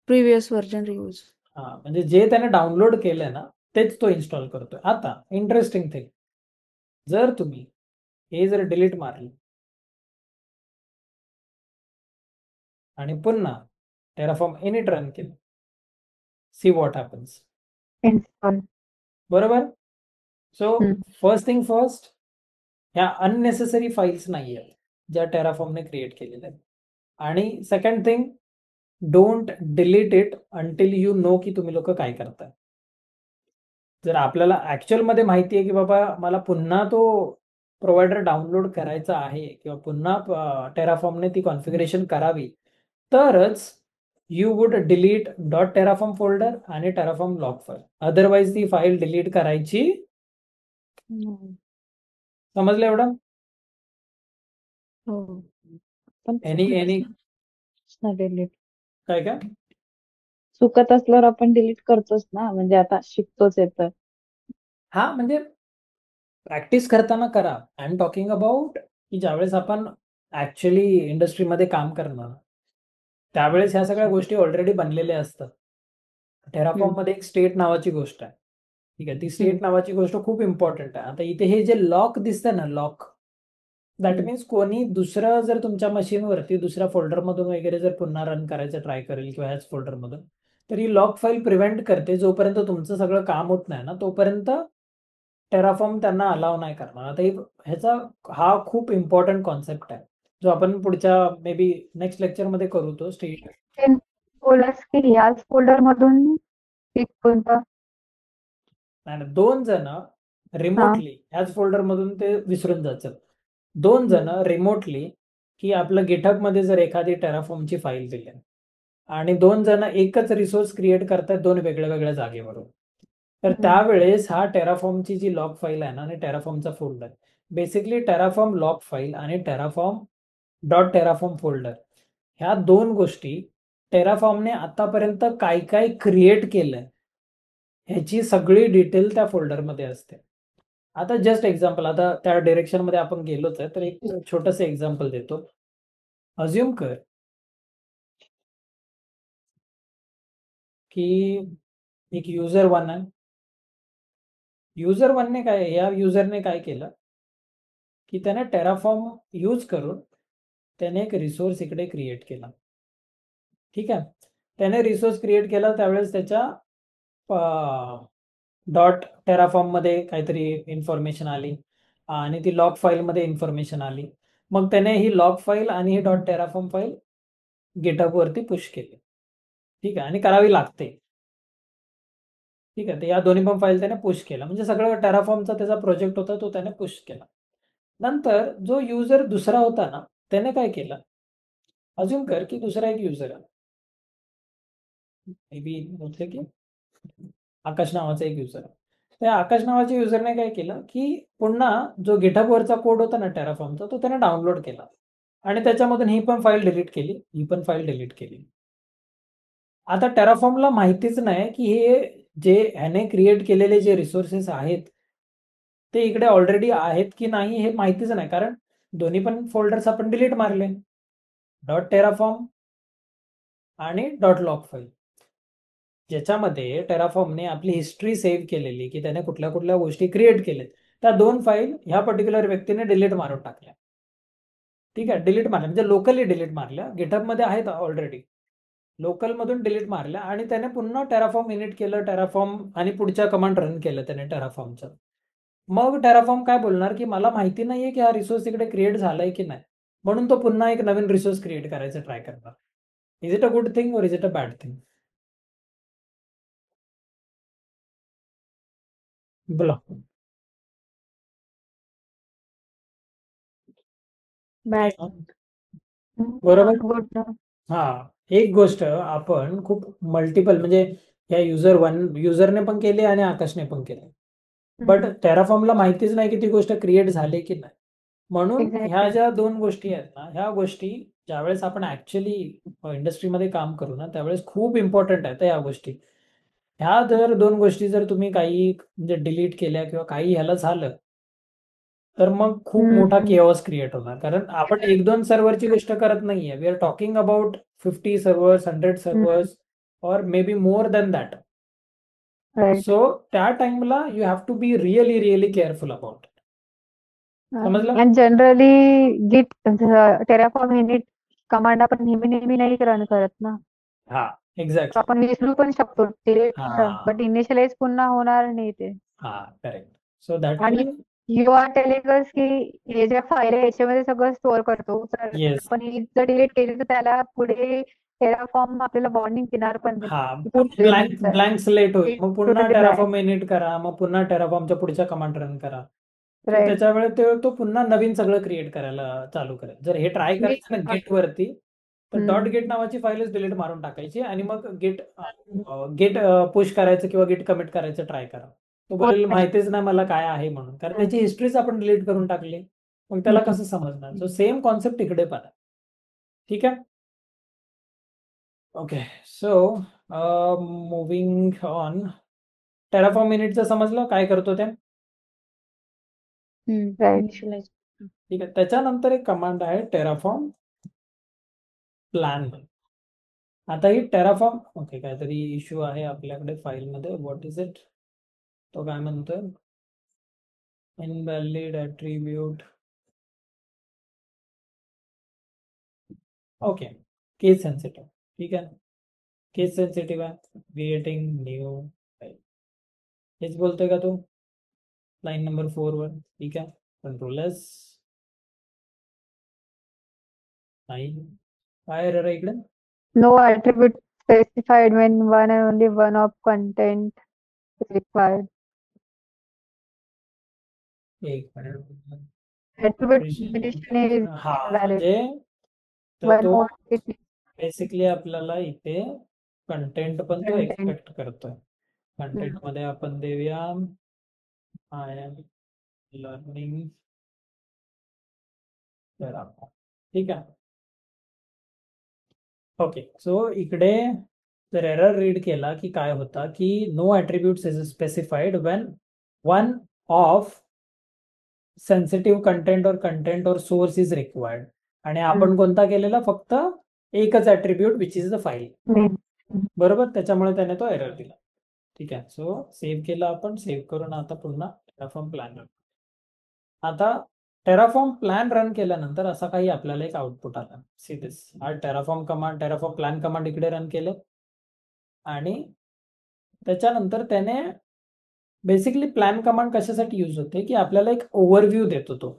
previous version reuse. म्हणजे जे त्याने डाउनलोड केलंय ना तेच तो इन्स्टॉल करतोय. आता इंटरेस्टिंग थिंग, जर तुम्ही हे जर डिलीट मारलं आणि पुन्हा टेराफॉर्म इनिट रन केलं सी व्हॉट हॅपन्स. इन्स्टॉल. बरोबर. सो हम्म. फर्स्ट थिंग फर्स्ट, ह्या अननेसेसरी फाईल्स नाही आहेत ज्या टेराफॉर्मने क्रिएट केलेल्या आहेत. आणि second thing, don't delete it until you know की तुम्ही लोक काय करताय. जर आपल्याला ऍक्च्युअल मध्ये माहिती आहे की बाबा मला पुन्हा तो प्रोव्हायडर डाउनलोड करायचा आहे किंवा पुन्हा टेराफॉर्मने ती कॉन्फिगरेशन करावी, तरच you would delete .terraform folder आणि टेराफॉर्म लॉग फाईल. अदरवाईज ती फाईल डिलीट करायची. समजलं एवढं? हो. पण एनी डिलीट काय काय चुकत असल्यावर आपण डिलीट करतोच ना, म्हणजे आता शिकतोच येतं. हा, म्हणजे प्रॅक्टिस करताना करा. आय एम टॉकिंग अबाउट की ज्यावेळेस आपण ऍक्च्युअली इंडस्ट्रीमध्ये काम करणार त्यावेळेस ह्या सगळ्या गोष्टी ऑलरेडी बनलेल्या असतात. टेराफॉर्म मध्ये एक स्टेट नावाची गोष्ट आहे. ठीक आहे, ती स्टेट नावाची गोष्ट खूप इम्पॉर्टंट आहे. आता इथे हे जे लॉक दिसतं ना, लॉक, दॅट मीन्स कोणी दुसरं जर तुमच्या मशीनवरती दुसऱ्या फोल्डरमधून वगैरे जर पुन्हा रन करायचं ट्राय करेल किंवा ह्याच फोल्डरमधून, तर ही लॉक फाईल प्रिव्हेंट करते. जोपर्यंत तुमचं सगळं काम होत नाही ना तोपर्यंत टेराफॉर्म त्यांना अलाव नाही करणार. आता ह्याचा हा खूप इम्पॉर्टंट कॉन्सेप्ट आहे जो आपण पुढच्या मे बी नेक्स्ट लेक्चरमध्ये करू. तो स्टेट बोललास की ह्याच फोल्डर मधून एक कोणता? नाही, 2 जण रिमोटली ह्याच फोल्डर मधून ते विसरून जातात. 2 जण रिमोटली की आपलं गिटहब मध्ये जर एखादी टेराफॉर्मची फाईल दिली आणि 2 जण एकच रिसोर्स क्रिएट करतात 2 वेगळ्या वेगळ्या जागेवरून, तर त्यावेळेस हा टेराफॉर्मची जी लॉग फाईल आहे ना आणि टेराफॉर्मचा folder, basically Terraform log file आणि टेराफॉर्म फोल्डर, ह्या 2 गोष्टी टेराफॉर्मने आतापर्यंत काय काय क्रिएट केलंय ह्याची सगळी डिटेल त्या फोल्डरमध्ये असते. आता जस्ट एक्झाम्पल, आता त्या डिरेक्शन मध्ये आपण गेलोच आहे, तर एक छोटस एक्झाम्पल देतो. अज्युम कर की एक युजर 1 आहे. युजर 1ने या युजरने काय केलं की त्याने टेराफॉर्म यूज करून त्याने एक रिसोर्स इकडे क्रिएट केला. ठीक आहे, त्याने रिसोर्स क्रिएट केला त्यावेळेस त्याच्या .terraform मध्ये काहीतरी इन्फॉर्मेशन आली आणि ती लॉग फाईल मध्ये इन्फॉर्मेशन आली. मग त्याने ही लॉग फाईल आणि ही .terraform फाईल गिटहब वरती पुश केली. ठीक आहे, आणि करावी लागते. ठीक आहे, तर या दोन्ही पण फाईल त्याने पुश केला, म्हणजे सगळं टेराफॉर्मचा त्याचा प्रोजेक्ट होता तो त्याने पुश केला. नंतर जो युजर दुसरा होता ना त्याने काय केलं, अजून कर की दुसरा एक युजर आहे, मे बी म्हटलं की आकाश नावाचा एक युजर आहे. त्या आकाश नावाच्या युजरने काय केलं की पुन्हा जो गिटहब वरचा कोड होता ना टेराफॉर्मचा तो त्याने डाउनलोड केला आणि त्याच्यामधून ही पण फाईल डिलीट केली, ही पण फाईल डिलीट केली. आता टेराफॉर्मला माहितीच नाही की हे जे ह्याने क्रिएट केलेले जे रिसोर्सेस आहेत ते इकडे ऑलरेडी आहेत की नाही हे माहितीच नाही, कारण दोन्ही पण फोल्डर्स आपण डिलीट मारले, .terraform आणि .log फाईल, ज्याच्यामध्ये टेराफॉर्मने आपली हिस्ट्री सेव्ह केलेली की त्याने कुठल्या कुठल्या गोष्टी क्रिएट केल्यात, त्या 2 फाईल ह्या पर्टिक्युलर व्यक्तीने डिलीट मारून टाकल्या. ठीक आहे, डिलीट मारल्या म्हणजे लोकली डिलीट मारल्या, गिटहब मध्ये आहेत ऑलरेडी, लोकल मधून डिलीट मारल्या आणि त्याने पुन्हा टेराफॉर्म इनिट केलं, टेराफॉर्म आणि पुढच्या कमांड रन केलं त्याने टेराफॉर्मचं. मग टेराफॉर्म काय बोलणार की मला माहिती नाहीये की हा रिसोर्स इकडे क्रिएट झालाय की नाही, म्हणून तो पुन्हा एक नवीन रिसोर्स क्रिएट करायचा ट्राय करणार. Is it a good thing or is it a bad thing? बोला. बॅड. बरोबर. गुड. हा, एक गोष्ट आपण खूप मल्टिपल म्हणजे या युजरने पण केली आणि आकाशने पण केली, बट टेराफॉर्मला माहितीच नाही की ती गोष्ट क्रिएट झाली की नाही. म्हणून ह्या ज्या 2 गोष्टी आहेत ना, ह्या गोष्टी ज्यावेळेस आपण ऍक्च्युअली इंडस्ट्रीमध्ये काम करू ना त्यावेळेस खूप इम्पॉर्टंट आहेत या गोष्टी. ह्या जर 2 गोष्टी जर तुम्ही काही म्हणजे डिलीट केल्या किंवा काही ह्याला झालं तर मग खूप मोठा केओस क्रिएट होणार, कारण आपण 1-2 सर्व्हरची गोष्ट करत नाहीये. We are talking about 50 servers, 100 servers or maybe more than that. So त्या टाइमला you have to be really really careful about. समजलं? आणि जनरली गिट टेराफॉर्म इनिट कमांड आपण नेहमी नाही रन करत ना. हा, एक्झॅक्टली. आपण विसरू पण शकतो डिलीट हा बट इनिशियलाइज पुन्हा होणार नाही ते. हा करेक्ट. सो दॅट आणि यू आर टेलिंग अस की हे ज्या फाईल आहे याच्यामध्ये सगळं स्टोअर करतो, तर येस. आपण ही जर डिलीट केली तर त्याला पुढे टेराफॉर्म आपल्याला वॉर्निंग देणार पण नाही. हा की पुढे ब्लँक नंतर ब्लँक स्लेट होईल. एक मग पुन्हा छोटंसं टेराफॉर्म इनिट करा, मग पुन्हा टेराफॉर्मच्या पुढच्या कमांड रन करा. So right. त्याच्या वेळेस तो पुन्हा नवीन सगळं क्रिएट करायला चालू करेल. जर हे ट्राय मी करायचं ना गेट वरती, तर डॉट हम्म. गेट नावाची फाईलच डिलीट मारून टाकायची आणि मग गेट पुश करायचं किंवा गेट कमिट करायचं ट्राय करा. तो बोलेल माहितीच नाही मला काय आहे म्हणून, कारण त्याची हिस्ट्रीच आपण डिलीट करून टाकली. मग त्याला कसं समजणार? सो सेम कॉन्सेप्ट इकडे पण आहे. ठीक आहे. Okay. So moving on. Terraform मिनिटचं समजलं काय करतो ते. राईट. इनिशियलाइज. ठीक आहे. त्याच्यानंतर एक कमांड आहे टेराफॉर्म प्लॅन. आता ही टेराफॉर्म ओके काहीतरी इश्यू आहे आपल्याकडे फाईलमध्ये. What is it? तो काय म्हणतोय? Invalid attribute. Okay. Case sensitive. ठीक आहे. केस सेन्सिटिव्ह आहे. Creating new file. हेच बोलतोय का तू? लाईन नंबर 4 वर. ठीक आहे. Control S. नाही. काय एरर आहे इकडे? No attribute specified when one and only one of content is required. एक मिनिट. Attribute definition is हा invalid. म्हणजे तर One तो more is बेसिकली आपल्याला इथे कंटेंट पण तो content. एक्सपेक्ट करतोय. कंटेंट मध्ये आपण देऊया आय एम लर्निंग. ठीक आहे. ओके. सो इकडे जर एरर रीड केला की काय होता की no attributes is specified when one of sensitive content or source is required. आणि आपण कोणता केलेला? फक्त एकच attribute which is the file. बरोबर. त्याच्यामुळे त्याने तो एरर दिला. ठीक आहे. सो सेव्ह केला आपण. सेव्ह करून आता पुन्हा टेराफॉर्म प्लॅन रन. आता टेराफॉर्म प्लॅन रन केल्यानंतर असा काही आपल्याला एक आउटपुट आला. See this. हा टेराफॉर्म प्लॅन कमांड इकडे रन केले आणि त्याच्यानंतर त्याने बेसिकली प्लॅन कमांड कशासाठी यूज होते की आपल्याला एक ओव्हरव्ह्यू देतो तो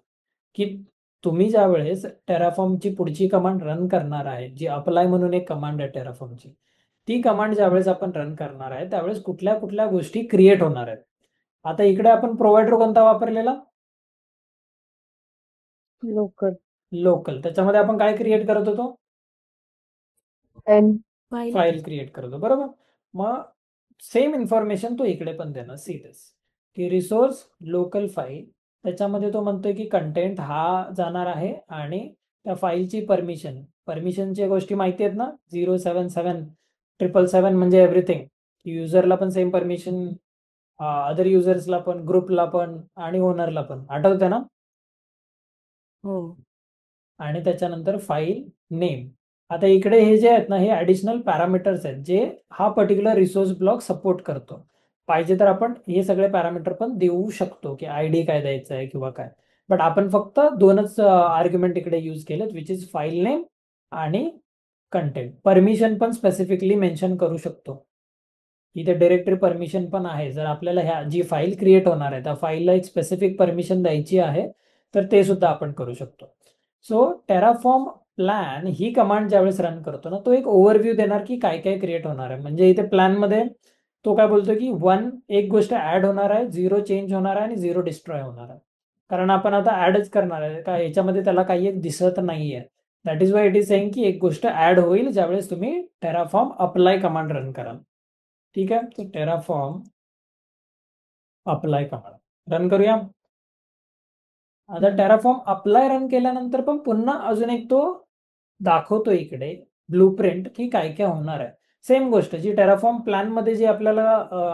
की तुम्ही ज्या वेळेस टेराफॉर्मची पुढची कमांड रन करणार आहे, जी अप्लाय म्हणून एक कमांड आहे टेराफॉर्मची, ती कमांड ज्यावेळेस आपण रन करणार आहे त्यावेळेस कुठल्या कुठल्या गोष्टी क्रिएट होणार आहेत. आता इकडे आपण प्रोव्हायडर कोणता वापरलेला? लोकल. त्याच्यामध्ये आपण काय क्रिएट करत होतो? फाईल. फाईल क्रिएट करतो. बरोबर. मग सेम इन्फॉर्मेशन तो इकडे पण देणार. सी दिस की रिसोर्स लोकल फाईल. त्याच्यामध्ये तो म्हणतोय की कंटेंट हा जाणार आहे आणि त्या फाईलची परमिशनच्या गोष्टी माहिती आहेत ना? 07777 म्हणजे एव्हरीथिंग. युजरला पण सेम परमिशन, अदर युजर्सला पण, ग्रुपला पण आणि ओनरला पण. आठवतं ना? हो. आणि त्याच्यानंतर फाईल नेम. आता इकडे हे जे आहेत ना हे ॲडिशनल पॅरामीटर्स आहेत जे हा पर्टिक्युलर रिसोर्स ब्लॉक सपोर्ट करतो. पाहिजे तर आपण हे सगळे पॅरामीटर पण देऊ शकतो की आयडी काय द्यायचं आहे किंवा काय. बट आपण फक्त दोनच आर्ग्युमेंट इकडे यूज केलेत विच इज फाईल नेम आणि कंटेंट. परमिशन पण स्पेसिफिकली मेन्शन करू शकतो. इथे डिरेक्टरी परमिशन पण आहे. जर आपल्याला ह्या जी फाईल क्रिएट होणार आहे त्या फाईलला एक स्पेसिफिक परमिशन द्यायची आहे तर ते सुद्धा आपण करू शकतो. सो टेराफॉर्म प्लॅन ही कमांड ज्यावेळेस रन करतो ना तो एक ओव्हरव्ह्यू देणार की काय काय क्रिएट होणार आहे. म्हणजे इथे प्लॅनमध्ये तो काय बोलतो की एक गोष्ट ऍड होणार आहे, 0 चेंज होणार आहे आणि 0 डिस्ट्रॉय होणार आहे. कारण आपण आता ऍडच करणार आहे का याच्यामध्ये त्याला काही एक दिसत नाहीये. That is why it is saying की एक गोष्ट ऍड होईल ज्यावेळेस तुम्ही टेराफॉर्म अप्लाय कमांड रन कराल. ठीक आहे. तो टेराफॉर्म अप्लाय कमांड रन करूया. आता टेराफॉर्म अप्लाय रन केल्यानंतर पण पुन्हा अजून एक तो दाखवतो इकडे ब्लूप्रिंट की काय काय होणार आहे. सेम गोष्ट जी टेराफॉर्म प्लॅन मध्ये जी आपल्याला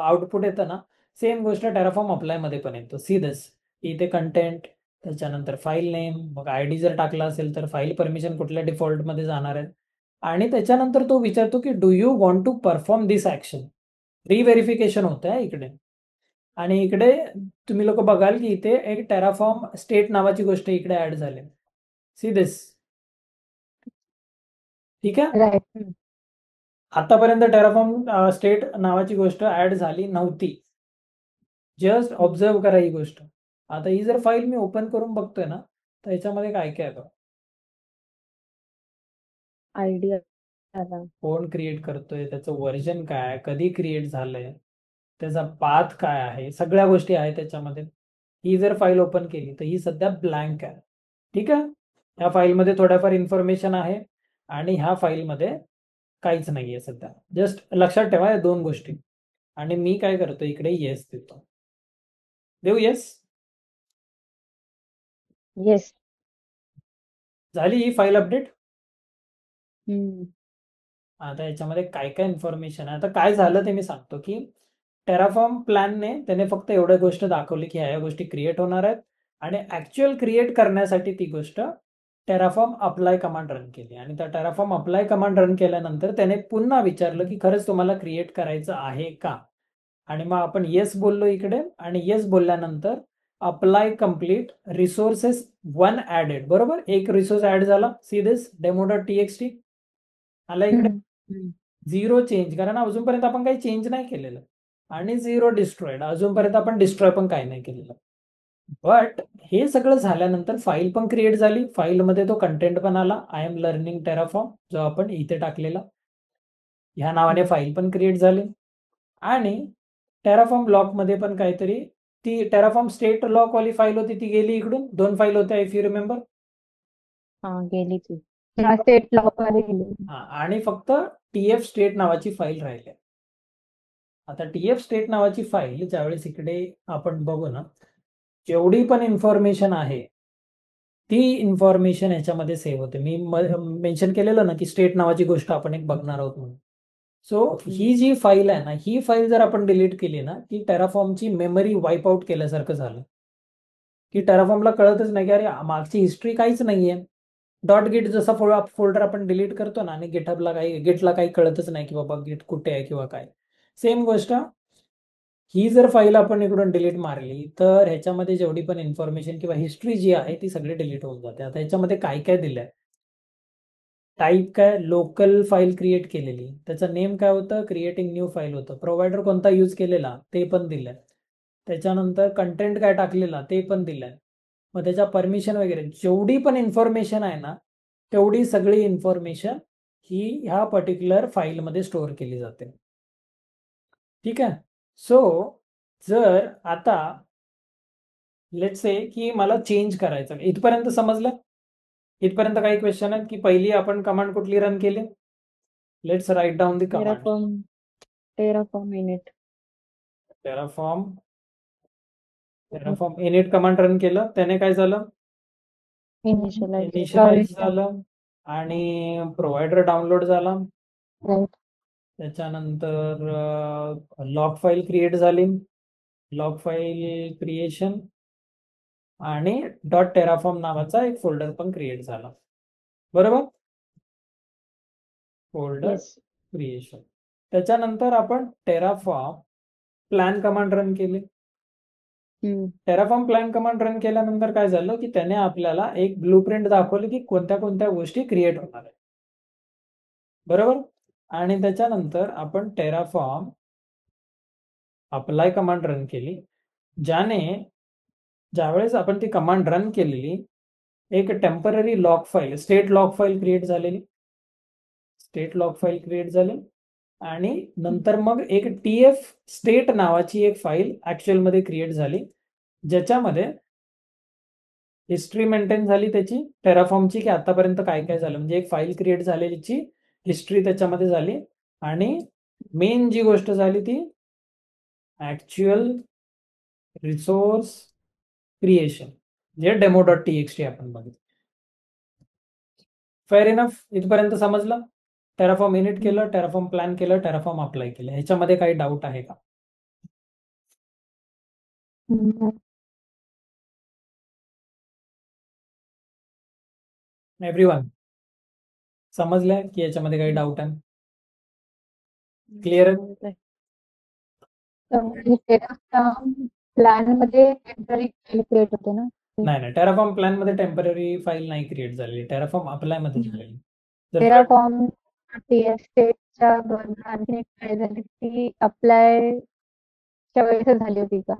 आउटपुट येतं ना सेम गोष्ट टेराफॉर्म अप्लाय मध्ये पण येतो. See this. इथे कंटेंट, त्याच्यानंतर फाईल नेम, मग आयडी जर टाकला असेल तर फाईल परमिशन कुठल्या डिफॉल्ट मध्ये जाणार आहे आणि त्याच्यानंतर तो विचारतो की do you want to perform this action. Reverification होतं आहे इकडे. आणि इकडे तुम्ही लोक बघाल की इथे एक टेराफॉर्म स्टेट नावाची गोष्ट इकडे ऍड झाली. See this. ठीक आहे. राईट. आतापर्यंत टेराफॉर्म स्टेट नावाची गोष्ट ऍड झाली नव्हती. जस्ट ऑब्झर्व करा ही गोष्ट. आता ही जर फाईल मी ओपन करून बघतोय ना, तर याच्यामध्ये काय काय आहे? आयडिया आला. कोण क्रिएट करतोय, त्याचं व्हर्जन काय आहे, कधी क्रिएट झालंय, त्याचा पाथ काय आहे, सगळ्या गोष्टी आहेत त्याच्यामध्ये. ही जर फाईल ओपन केली तर ही सध्या ब्लँक आहे. ठीक आहे. ह्या फाईलमध्ये थोड्याफार इन्फॉर्मेशन आहे आणि ह्या फाईलमध्ये काहीच नाहीये सध्या. जस्ट लक्षात ठेवा या दोन गोष्टी. आणि मी काय करतो इकडे येस देतो. देऊ येस? येस. झाली ही फाईल अपडेट. हम्म. आता याच्यामध्ये काय काय इन्फॉर्मेशन आहे. आता काय झालं ते मी सांगतो की टेराफॉर्म प्लॅनने त्याने फक्त एवढ्या गोष्ट दाखवली की ह्या गोष्टी क्रिएट होणार आहेत आणि ऍक्च्युअल क्रिएट करण्यासाठी ती गोष्ट टेराफॉर्म अप्लाय कमांड रन केली. आणि त्या टेराफॉर्म अप्लाय कमांड रन केल्यानंतर त्याने पुन्हा विचारलं की खरंच तुम्हाला क्रिएट करायचं आहे का. आणि मग आपण येस बोललो इकडे आणि येस बोलल्यानंतर अप्लाय कम्प्लीट रिसोर्सेस 1 ऍडेड. बरोबर, एक रिसोर्स ऍड झाला. सी दिस डेमो.txt आला इकडे. 0 चेंज, कारण अजूनपर्यंत आपण काही चेंज नाही केलेलं. आणि 0 डिस्ट्रॉइड, अजूनपर्यंत आपण डिस्ट्रॉय पण काही नाही केलेलं. बट हे सगळं झाल्यानंतर फाईल पण क्रिएट झाली. फाईलमध्ये तो कंटेंट पण आला, आय एम लर्निंग टेराफॉर्म, जो आपण इथे टाकलेला. ह्या नावाने फाईल पण क्रिएट झाली. आणि टेराफॉर्म ब्लॉकमध्ये पण काहीतरी ती टेराफॉर्म स्टेट लॉक वाली फाईल होती, ती गेली इकडून. 2 फाईल होत्या इफ यू रिमेंबर. हा, गेली ती. स्टेट लॉक मध्ये गेली. आणि फक्त TF स्टेट नावाची फाईल राहिली. आता TF स्टेट नावाची फाईल ज्यावेळेस इकडे आपण बघू ना, जेवढी पण इन्फॉर्मेशन आहे ती इन्फॉर्मेशन याच्यामध्ये सेव्ह होते. मी मेन्शन केलेलं ना की स्टेट नावाची गोष्ट आपण एक बघणार आहोत म्हणून. सो ही जी फाईल आहे ना, ही फाईल जर आपण डिलीट केली ना, की टेराफॉर्मची मेमरी वाईप आउट केल्यासारखं झालं. की टेराफॉर्मला कळतच नाही की अरे मागची हिस्ट्री काहीच नाहीये. .git जसा फोल्डर आपण डिलीट करतो ना, आणि गिटहबला गिटला काही कळतच नाही की बाबा गिट कुठे आहे किंवा काय. सेम गोष्ट ही जर फाईल आपण इकडून डिलीट मारली तर ह्याच्यामध्ये जेवढी पण इन्फॉर्मेशन किंवा हिस्ट्री जी आहे ती सगळी डिलीट होऊन जाते. आता ह्याच्यामध्ये काय काय दिलंय, टाईप काय, लोकल फाईल क्रिएट केलेली, त्याचं नेम काय होतं, क्रिएटिंग न्यू फाईल होतं. प्रोव्हायडर कोणता यूज केलेला ते पण दिलंय. त्याच्यानंतर कंटेंट काय टाकलेला ते पण दिलंय. मग त्याच्या परमिशन वगैरे जेवढी पण इन्फॉर्मेशन आहे ना, तेवढी सगळी इन्फॉर्मेशन ही ह्या पर्टिक्युलर फाईलमध्ये स्टोअर केली जाते. ठीक आहे. सो जर आता लेट्स से की मला चेंज करायचं, इथपर्यंत समजलं? इथपर्यंत काही क्वेश्चन आहेत की पहिली आपण कमांड कुठली रन केली? Let's write down the command. Terraform init. Terraform init command run केलं, त्याने काय झालं, इनिशियलाइज झालं आणि प्रोव्हायडर डाउनलोड झाला. त्याच्यानंतर लॉग फाईल क्रिएट झाली, लॉग फाईल क्रिएशन, आणि .टेराफॉर्म नावाचा एक फोल्डर पण क्रिएट झाला. बरोबर, फोल्डर क्रिएशन. त्याच्यानंतर आपण टेराफॉर्म प्लॅन कमांड रन केली. टेराफॉर्म प्लॅन कमांड रन केल्यानंतर काय झालं की त्याने आपल्याला एक ब्लूप्रिंट दाखवली की कोणत्या कोणत्या गोष्टी क्रिएट होणार आहेत. बरोबर. आणि त्याच्यानंतर आपण टेराफॉर्म अप्लाय कमांड रन केली, ज्यावेळेस आपण ती कमांड रन केलेली एक temporary log file, state log file create झालेली. स्टेट लॉग फाईल क्रिएट झाली आणि नंतर मग एक TF स्टेट नावाची एक फाईल ऍक्च्युअल मध्ये क्रिएट झाली, ज्याच्यामध्ये हिस्ट्री मेंटेन झाली त्याची टेराफॉर्मची की आतापर्यंत काय काय झालं. म्हणजे एक फाईल क्रिएट झालेलीची हिस्ट्री त्याच्यामध्ये झाली. आणि मेन जी गोष्ट झाली ती ऍक्च्युअल रिसोर्स क्रिएशन, जे डेमो.txt आपण बघितलं. फेअर इनफ, इथपर्यंत समजलं? टेराफॉर्म इनिट केलं, टेराफॉर्म प्लॅन केलं, टेराफॉर्म अप्लाय केलं. ह्याच्यामध्ये काही डाऊट आहे का? एव्हरीवन समजलंय की याच्यामध्ये काही डाऊट आहे? क्लिअर? प्लॅन मध्ये टेम्पररी क्रिएट होते ना? नाही, टेराफॉर्म प्लॅन मध्ये टेम्पररी फाईल नाही क्रिएट झालेली, टेराफॉर्म अप्लाय मध्ये झालेली. टेराफॉर्म TF स्टेट बरोबर आणखीन एक फाईल झाली ती अप्लायच्या वेळेसच झाली होती का?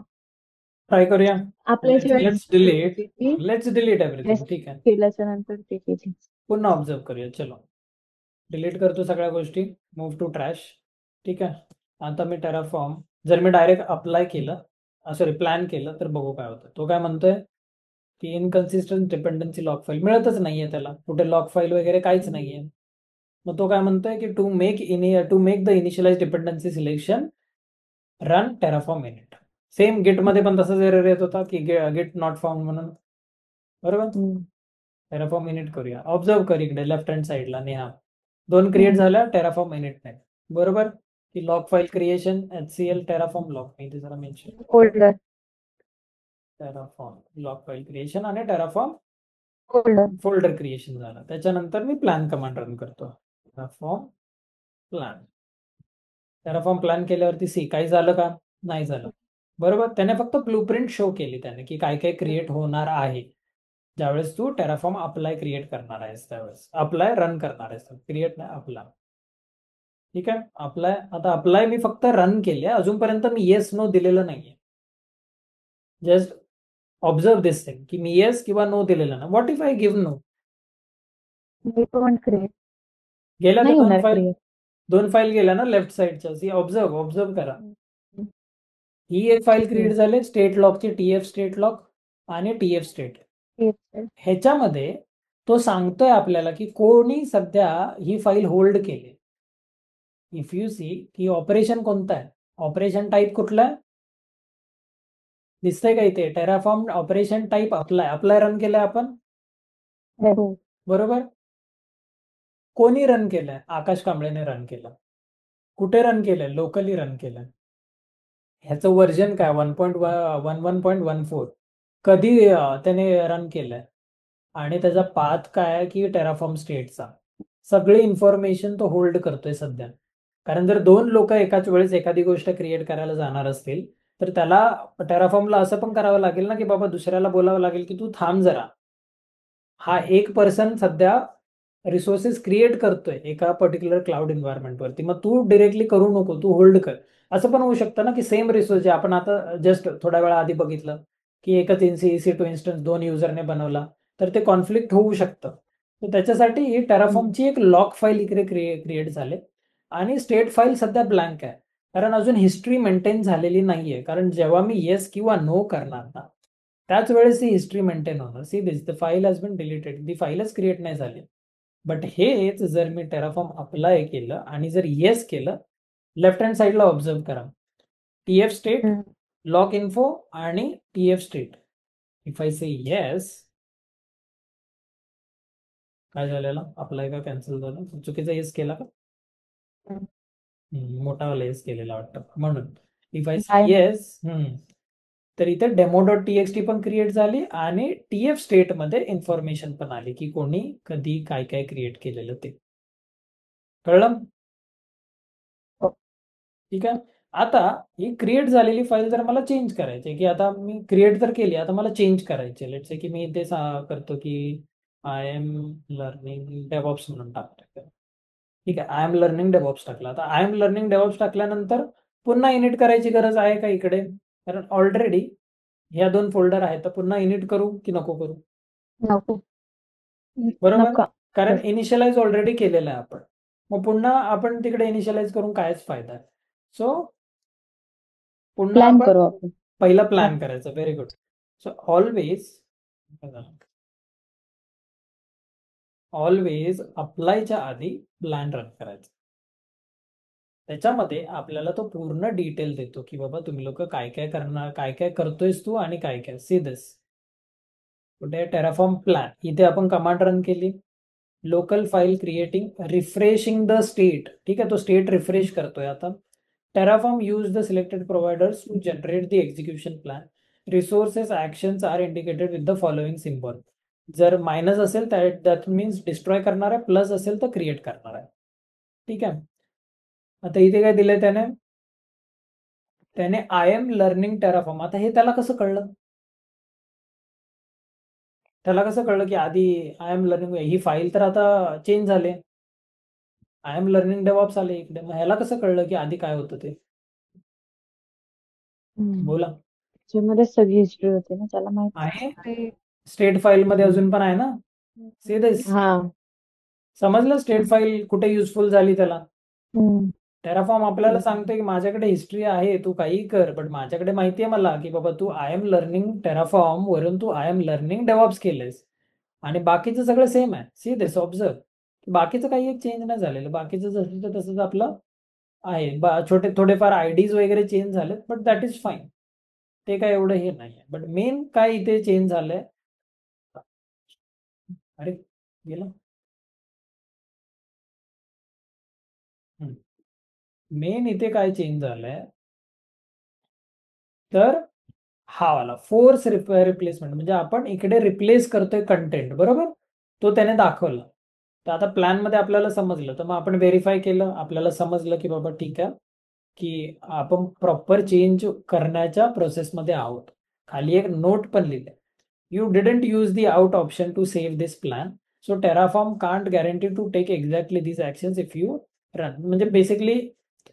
ट्राय करूया. आपल्याच्या वेळेस लेट्स डिलीट होती ती. Let's delete everything. Yes. ठीक आहे, केल्याच्या नंतर ते केली. पुन्हा ऑब्झर्व करूया. चलो डिलीट करतो सगळ्या गोष्टी. Move to trash. ठीक आहे. आता मी टेराफॉर्म जर मी डायरेक्ट अप्लाय केलं, सॉरी प्लॅन केलं, तर बघू काय होतं. तो काय म्हणतोय की इनकन्सिस्टंट डिपेंडन्सी लॉग फाईल मिळतच नाहीये त्याला, कुठे लॉग फाईल वगैरे काहीच नाहीये. मग तो काय म्हणतोय की to make the initialize dependency selection run Terraform init. Same Git मध्ये पण तसंच एरर येत होता की गिट नॉट फाउंड म्हणून, बरोबर. टेराफॉर्म इनिट करूया. ऑब्झर्व कर इकडे लेफ्ट हँड साईडला नेहा, 2 क्रिएट झाल्या, टेराफॉर्म इनिट नाही, बरोबर. की log file creation HCL Terraform log, मी इथे जरा mention folder Terraform log file creation आणि टेराफॉर्म फोल्डर फोल्डर क्रिएशन झालं. त्याच्यानंतर मी प्लॅन कमांड रन करतो. Terraform plan. टेराफॉर्म प्लॅन केल्यावरती सी काही झालं का? नाही झालं, बरोबर. त्याने फक्त ब्लूप्रिंट शो केली त्याने की काय काय क्रिएट होणार आहे ज्यावेळेस तू टेराफॉर्म अप्लाय क्रिएट करणार आहेस, त्यावेळेस अप्लाय रन करणार आहेस, क्रिएट नाही अप्लाय. ठीक आहे. अप्लाय, आता अप्लाय मी फक्त रन केले, अजूनपर्यंत मी येस नो दिलेलं नाहीये. जस्ट ऑब्झर्व दिस थिंग की मी येस किंवा नो दिलेलं ना. What if I give no? Create गेल्या नाही त्या होणार 2 फाईल गेल्या ना लेफ्ट साईडच्या. सी ऑब्झर्व करा. ही एक फाईल क्रिएट झाली स्टेट लॉकची, TF स्टेट लॉक आणि TF स्टेट. ह्याच्यामध्ये तो सांगतोय आपल्याला की कोणी सध्या ही फाईल होल्ड केली. इफ यू सी की ऑपरेशन कोणतं आहे, ऑपरेशन टाईप कुठलं आहे दिसतंय का इथे? Terraform operation type apply run केलंय आपण, बरोबर. कोणी रन केलंय? आकाश कांबळेने रन केलं. कुठे रन केलंय? लोकली रन केलंय. ह्याचं व्हर्जन काय? 1.11.14. कधी त्याने रन केलंय आणि त्याचा पाथ काय आहे की टेराफॉर्म स्टेटचा. सगळी इन्फॉर्मेशन तो होल्ड करतोय सध्या. कारण जर 2 लोक एकाच वेळेस एखादी गोष्ट क्रिएट करायला जाणार असतील तर त्याला टेराफॉर्मला असं पण करावं लागेल ना की बाबा दुसऱ्याला बोलावं लागेल की तू थांब जरा, हा एक पर्सन सध्या रिसोर्सेस क्रिएट करतोय एका पर्टिक्युलर क्लाउड एन्व्हायरमेंटवरती, मग तू डिरेक्टली करू नको, तू होल्ड कर. असं पण होऊ शकतं ना की सेम रिसोर्स जे आपण आता जस्ट थोड्या वेळा आधी बघितलं की एकच EC2 इन्स्टन्स 2 युजरने बनवला तर ते कॉन्फ्लिक्ट होऊ शकतं. तर त्याच्यासाठी टेराफॉर्मची एक लॉग फाईल इकडे क्रिएट झाले आणि स्टेट फाईल सध्या ब्लँक आहे, कारण अजून हिस्ट्री मेंटेन झालेली नाहीये. कारण जेव्हा मी येस किंवा नो करणार ना त्याच वेळेस ही हिस्ट्री मेंटेन होणार. See this the file has been deleted, ती फाईलच क्रिएट नाही झाली. बट हेच जर मी टेराफॉर्म अप्लाय केलं आणि जर येस केलं, लेफ्ट हँड साईडला ऑब्झर्व करा, TF स्टेट, लॉग इन्फो आणि TF state. If I say yes, काय झालेलं? अप्लाय का कॅन्सल झालं? चुकीचा येस केला का? मोठावाला येस केलेला वाटतं म्हणून. इफ आय से येस, तर इथे demo.txt पण क्रिएट झाली आणि TF स्टेट मध्ये इन्फॉर्मेशन पण आली की कोणी कधी काय काय क्रिएट केलेलं ते. कळलं? ठीक आहे. आता ही क्रिएट झालेली फाईल जर मला चेंज करायची की आता मी क्रिएट तर केली, आता मला चेंज करायची. लेट्स से की मी इथे करतो की आय एम लर्निंग डेव्हऑप्स म्हणून टाकतो. ठीक आहे, आय एम लर्निंग डेव्हऑप्स टाकला. आता आय एम लर्निंग डेव्हऑप्स टाकल्यानंतर पुन्हा इनिट करायची गरज आहे का इकडे? कारण ऑलरेडी ह्या 2 फोल्डर आहेत, तर पुन्हा इनिट करू की नको करू? नको. बरोबर, कारण इनिशियलाइज ऑलरेडी केलेलं आहे आपण. मग पुन्हा आपण तिकडे इनिशियलाइज करून कायच फायदा आहे. सो पुन्हा प्लॅन आपण करू आपण. पहिला प्लॅन करायचा. Very good. सो ऑलवेज अप्लायच्या आधी प्लॅन रन करायचा. त्याच्यामध्ये आपल्याला तो पूर्ण डिटेल देतो की बाबा तुम्ही लोक काय काय करणार, काय काय करतोयस तू आणि काय काय. सी दिस कुठे टेराफॉर्म प्लॅन, इथे आपण कमांड रन केली, local file creating, refreshing the state. ठीक आहे, तो स्टेट रिफ्रेश करतोय आता. Terraform use the selected providers to generate the execution plan. Resources actions are indicated with the following symbol. जर मायनस असेल दॅट मीन्स डिस्ट्रॉय करणार आहे, प्लस असेल तर क्रिएट करणार आहे. ठीक आहे. आता इथे काय दिलंय त्याने आय एम लर्निंग टेराफॉर्म. आता हे त्याला कसं कळलं? त्याला कसं कळलं की आधी I am learning he file तर आता चेंज झाली. आय एम लर्निंग डेव्हऑप्स आले इकडे. मग ह्याला कसं कळलं की आधी काय होतं ते? बोला. त्याच्यामध्ये सगळी हिस्ट्री होती ना, त्याला माहित आहे स्टेट फाईल मध्ये अजून पण आहे ना. See this. हा. समजलं स्टेट फाईल कुठे युजफुल झाली त्याला. हम्म. टेराफॉर्म आपल्याला सांगतोय की माझ्याकडे हिस्ट्री आहे, तू काही कर, बट माझ्याकडे माहितीये मला की बाबा तू आय एम लर्निंग टेराफॉर्म वरून तू आय एम लर्निंग डेव्हऑप्स केलेस आणि बाकीचं सगळं सेम आहे. See this, observe. बाकीचं काही एक चेंज नाही झालेलं, बाकीचं जसं तसंच आपलं आहे. छोटे थोडेफार आयडीज वगैरे चेंज झालेत, बट दॅट इज फाईन. ते काय एवढं हे नाहीये. बट मेन काय इथे चेंज झालंय, अरे गेलं, मेन इथे काय चेंज झालंय तर हा वाला फोर्स रिप्लेसमेंट, म्हणजे आपण इकडे रिप्लेस करतोय कंटेंट, बरोबर. तो त्याने दाखवला. तर आता प्लॅन मध्ये आपल्याला समजलं, तर मग आपण व्हेरीफाय केलं, आपल्याला समजलं की बाबा ठीक आहे की आपण प्रॉपर चेंज करण्याच्या प्रोसेसमध्ये आहोत. खाली एक नोट पण लिहिले, you didn't use the out option to save this plan, so Terraform can't guarantee to take exactly this actions if you run. म्हणजे बेसिकली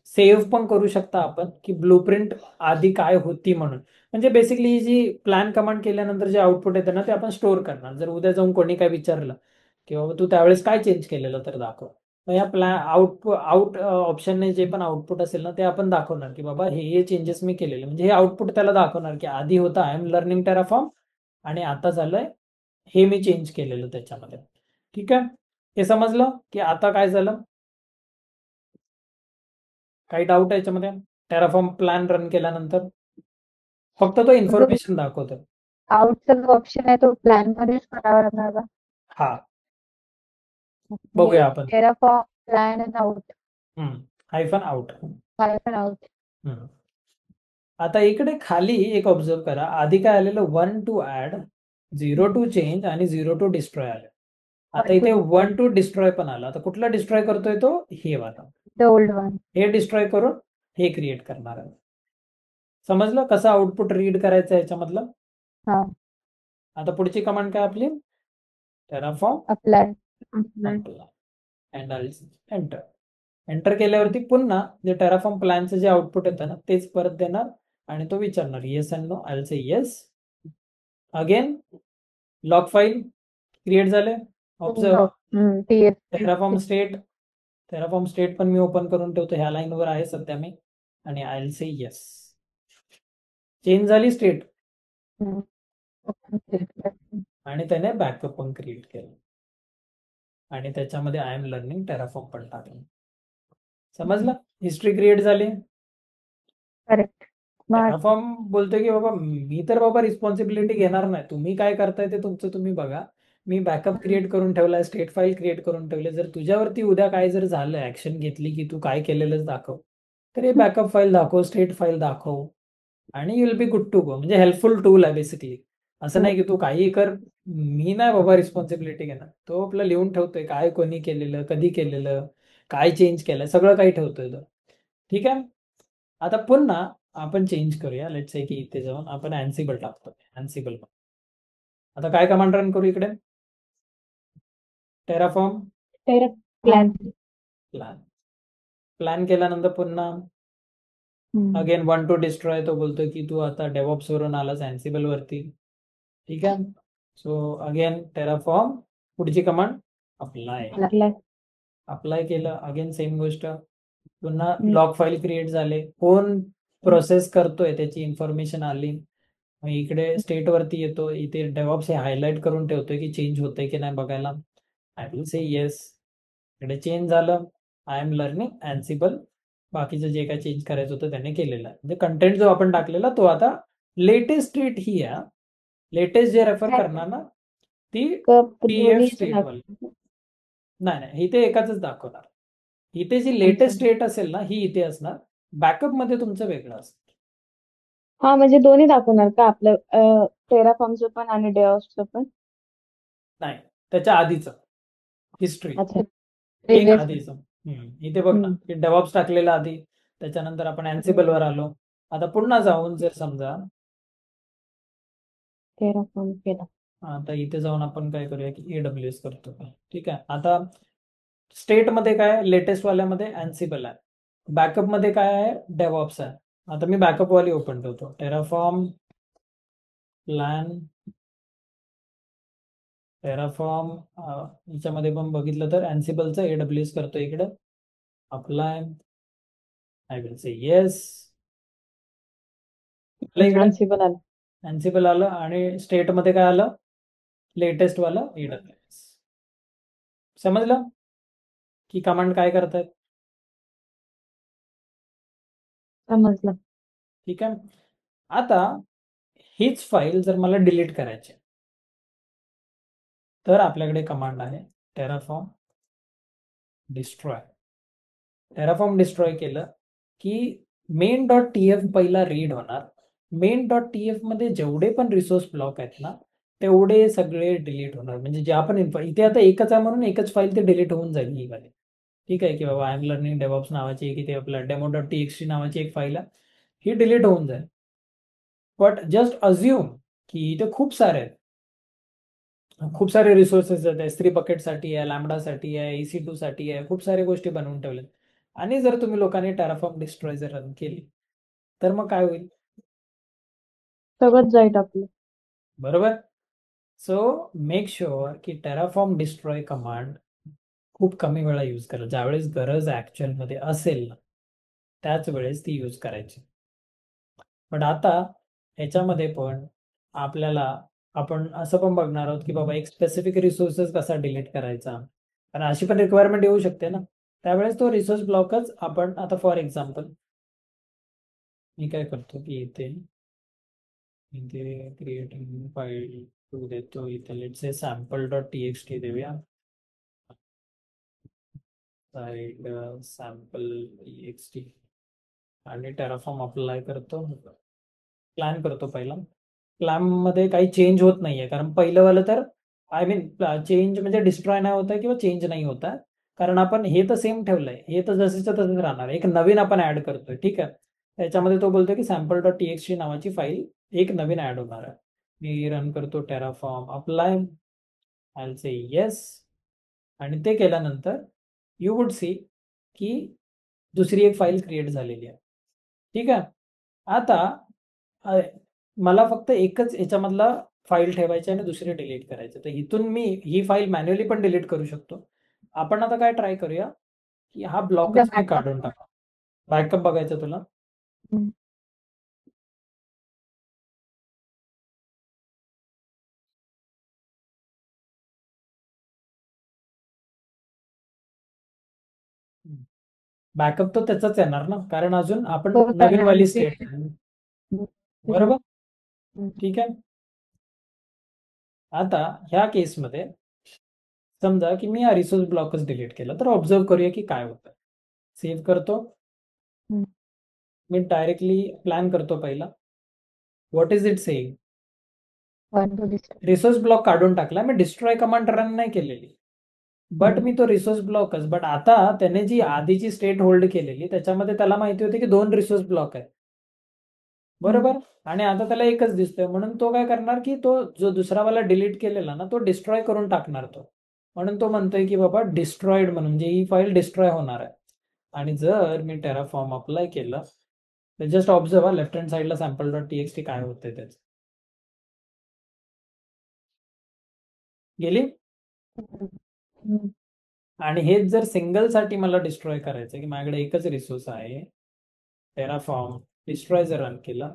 सेव्ह पण करू शकता आपण की ब्लूप्रिंट आधी काय होती म्हणून. म्हणजे बेसिकली ही जी प्लॅन कमांड केल्यानंतर जे आउटपुट येतं ना, ते आपण स्टोअर करणार. जर उद्या जाऊन कोणी काय विचारलं की बाबा तू त्यावेळेस काय चेंज केलेलं तर दाखव, मग या आउट ऑप्शनने जे पण आउटपुट असेल ना ते आपण दाखवणार की बाबा हे चेंजेस मी केलेले. म्हणजे हे आउटपुट त्याला दाखवणार की आधी होता आय एम लर्निंग टेराफॉर्म आणि आता झालंय हे मी चेंज केलेलं त्याच्यामध्ये. ठीक आहे, हे समजलं की आता काय झालं? काही डाऊट आहे याच्यामध्ये? टेराफॉर्म प्लॅन रन केल्यानंतर फक्त तो इन्फॉर्मेशन दाखवतो. आउटचा जो ऑप्शन आहे तो प्लॅन मध्येच करावा लागणार का? हा, बघूया आपण. Terraform plan and out, hyphen out. Hyphen out. आता इकडे खाली एक ऑब्झर्व करा, आधी काय आलेलं 1 टू ऍड, 0 टू चेंज आणि 0 टू डिस्ट्रॉय आले. आता इथे 1 टू डिस्ट्रॉय पण आला. आता कुठला डिस्ट्रॉय करतोय तो? हे वाला. The old one. हे डिस्ट्रॉय करून हे क्रिएट करणार आहे. समजलं कसं आउटपुट रीड करायचं याच्यामधलं? हा. आता पुढची कमांड काय आपली? Terraform apply. एंटर. एंटर केल्यावरती पुन्हा जे टेराफॉर्म प्लॅनचं जे आउटपुट येतं ना तेच परत देणार आणि तो विचारणार yes and no. I will say yes. Again log file create झाले. ऑब्झर्व टेराफॉर्म स्टेट पण मी ओपन करून ठेवतो, ह्या लाईनवर आहे सध्या मी, आणि I will say yes. Change झाली स्टेट आणि त्याने बॅकअप पण क्रिएट केलं आणि त्याच्यामध्ये आय एम लर्निंग टेराफॉर्म पण टाकलं. समजलं? हिस्ट्री क्रिएट झाली. करेक्ट. टेराफॉर्म बोलतोय की बाबा मी तर बाबा रिस्पॉन्सिबिलिटी घेणार नाही, तुम्ही काय करताय ते तुमचं तुम्ही बघा. मी बॅकअप क्रिएट करून ठेवलाय, स्टेट फाईल क्रिएट करून ठेवले. जर तुझ्यावरती उद्या काय जर झालं, ऍक्शन घेतली की तू काय केलेलंच दाखव, तर हे बॅकअप फाईल दाखव, स्टेट फाईल दाखव आणि you will be good to go. म्हणजे हेल्पफुल टूल आहे बेसिकली. असं नाही की तू काही कर, मी नाही बाबा रिस्पॉन्सिबिलिटी घेणार. तो आपलं लिहून ठेवतोय काय कोणी केलेलं, कधी केलेलं, काय चेंज केलंय, सगळं काही ठेवतोय तो. ठीक आहे. आता पुन्हा आपण चेंज करूया. लेट्स से की इथे जाऊन आपण अँसिबल टाकतो. अँसिबल. आता काय कमांड रन करू इकडे? Terraform plan. प्लॅन केल्यानंतर पुन्हा अगेन 1 टू डिस्ट्रॉय. तो बोलतोय की तू आता डेव्हऑप्स वरून आलास अँसिबल वरती. ठीक आहे. सो अगेन टेराफॉर्म, पुढची कमांड अप्लाय. अप्लाय केलं. अगेन सेम गोष्ट. पुन्हा लॉग फाईल क्रिएट झाले. कोण प्रोसेस करतोय त्याची इन्फॉर्मेशन आली. मग इकडे स्टेट वरती येतो. इथे डेव्हऑप्स हे हायलाइट करून ठेवतोय की चेंज होतंय की नाही बघायला. I will say yes. इकडे चेंज झालं. I am learning Ansible. बाकीचं जे काय चेंज करायचं होतं त्याने केलेलं आहे. म्हणजे कंटेंट जो आपण टाकलेला तो आता लेटेस्ट स्टेट ही आहे. लेटेस्ट जे रेफर करणार ना ती TF स्टेट वाली. नाही इथे एकाच दाखवणार. इथे जी लेटेस्ट स्टेट असेल ना ही इथे असणार. बॅकअप मध्ये तुमचं वेगळं असणार. हा, म्हणजे दोन्ही दाखवणार का आपलं टेराफॉर्मचं पण आणि डेव्हऑप्सचं पण? नाही, त्याच्या आधीचं हिस्ट्री. अच्छा. एक आधीचं. इथे बघ ना की डेव्हऑप्स टाकलेलं आधी, त्याच्यानंतर आपण अँसिबल वर आलो. आता पुन्हा जाऊन जर समजा टेराफॉर्म केला. आता इथे जाऊन आपण काय करूया की AWS करतो. ठीक आहे. आता स्टेटमध्ये काय लेटेस्ट वाल्यामध्ये अँसिबल आहे, बॅकअप मध्ये काय आहे डेव्हऑप्स आहे. आता मी बॅकअप वाली ओपन ठेवतो, टेराफॉर्म प्लॅन टेराफॉर्म याच्यामध्ये पण बघितलं तर अँसिबलचं AWS करतो इकडं, apply, I will say yes. इकडे अनसिबल आलं. अँसिबल आलं आणि स्टेटमध्ये काय आलं लेटेस्ट वाला AWS. समजलं की कमांड काय करतायत? समजलं. ठीक आहे. आता हीच फाईल जर मला डिलीट करायची तर आपल्याकडे कमांड आहे टेराफॉर्म डिस्ट्रॉय. टेराफॉर्म डिस्ट्रॉय केलं की main.tf पहिला रीड होणार. main.tf मध्ये जेवढे पण रिसोर्स ब्लॉक आहेत ना तेवढे सगळे डिलीट होणार. म्हणजे जे आपण इथे आता एकच आहे म्हणून एकच फाईल ते डिलीट होऊन जाईल ही वाली. ठीक आहे की बाबा आय एम लर्निंग डेव्हऑप्स नावाची की ते आपलं demo.txt नावाची एक फाईल आहे, ही डिलीट होऊन जाईल. बट जस्ट अज्युम की इथे खूप सारे आहेत, खूप सारे रिसोर्सेस आहेत, S3 बकेटसाठी आहे, लॅम्बडासाठी आहे, EC2 साठी आहे, खूप साऱ्या गोष्टी बनवून ठेवल्यात. आणि जर तुम्ही लोकांनी टेराफॉर्म डिस्ट्रॉय जर रन केली तर मग काय होईल? सगळंच जाईल आपलं. बरोबर. सो मेक शुअर की टेराफॉर्म डिस्ट्रॉय कमांड खूप कमी वेळा यूज करा. ज्यावेळेस गरज ऍक्च्युअल मध्ये असेल ना त्याच वेळेस ती यूज करायची. पण आता ह्याच्यामध्ये पण आपल्याला आपण असं पण बघणार आहोत की बाबा एक स्पेसिफिक रिसोर्सेस कसा डिलीट करायचा, कारण अशी पण रिक्वायरमेंट येऊ शकते ना. त्यावेळेस तो रिसोर्स ब्लॉकच आपण आता फॉर एक्झाम्पल मी काय करतो की इथे क्रिएट फाईल टू देतो, इथे लेट्स से sample.txt देऊया, साईड sample.txt आणि टेराफॉर्म अप्लाय करतो, प्लॅन करतो. पहिला प्लॅन मध्ये काही चेंज होत नाहीये कारण पहिलं वालं तर आय मीन चेंज म्हणजे डिस्ट्रॉय नाही होत आहे किंवा चेंज नाही होत आहे, कारण आपण हे तर सेम ठेवलंय, हे तर जसेच तसंच राहणार. एक नवीन आपण ऍड करतोय. ठीक आहे. त्याच्यामध्ये तो बोलतोय की sample.txt नावाची फाईल एक नवीन ऍड होणार आहे. मी रन करतो Terraform apply, I will say yes. आणि ते केल्यानंतर यू वुड सी की दुसरी एक फाईल क्रिएट झालेली आहे. ठीक आहे. आता मला फक्त एकच याच्यामधला फाईल ठेवायची आणि दुसरी डिलीट करायची. तर इथून मी ही फाईल मॅन्युअली पण डिलीट करू शकतो. आपण आता काय ट्राय करूया की हा ब्लॉकच मी काढून टाका. बॅकअप बघायचं तुला? बॅकअप तर त्याचाच येणार ना, कारण अजून आपण हो, नवीन करणार. वाली स्टेट बरोबर. ठीक आहे. आता ह्या केसमध्ये समजा की मी हा रिसोर्स ब्लॉकच डिलीट केला, तर ऑब्झर्व करूया की काय होतं. सेव्ह करतो. मी डायरेक्टली प्लॅन करतो पहिला. What is it saying? Resource block काढून टाकला, मी डिस्ट्रॉय कमांड रन नाही केलेली, बट मी तो रिसोर्स ब्लॉकच. बट आता त्याने जी आधीची स्टेट होल्ड केलेली त्याच्यामध्ये त्याला माहिती होती की 2 रिसोर्स ब्लॉक आहे, बरोबर. आणि आता त्याला एकच दिसतोय, म्हणून तो काय करणार की तो जो दुसरा वाला डिलीट केलेला ना तो डिस्ट्रॉय करून टाकणार तो. म्हणून तो म्हणतोय की बाबा डिस्ट्रॉइड म्हणून, म्हणजे ही फाईल डिस्ट्रॉय होणार आहे. आणि जर मी टेराफॉर्म अप्लाय केलं तर जस्ट ऑब्झर्व लेफ्ट हँड साईडला sample.txt काय होतंय त्याचं. गेली. आणि हेच जर सिंगल साठी मला डिस्ट्रॉय करायचं की माझ्याकडे एकच रिसोर्स आहे, टेराफॉर्म डिस्ट्रॉय जर रन केला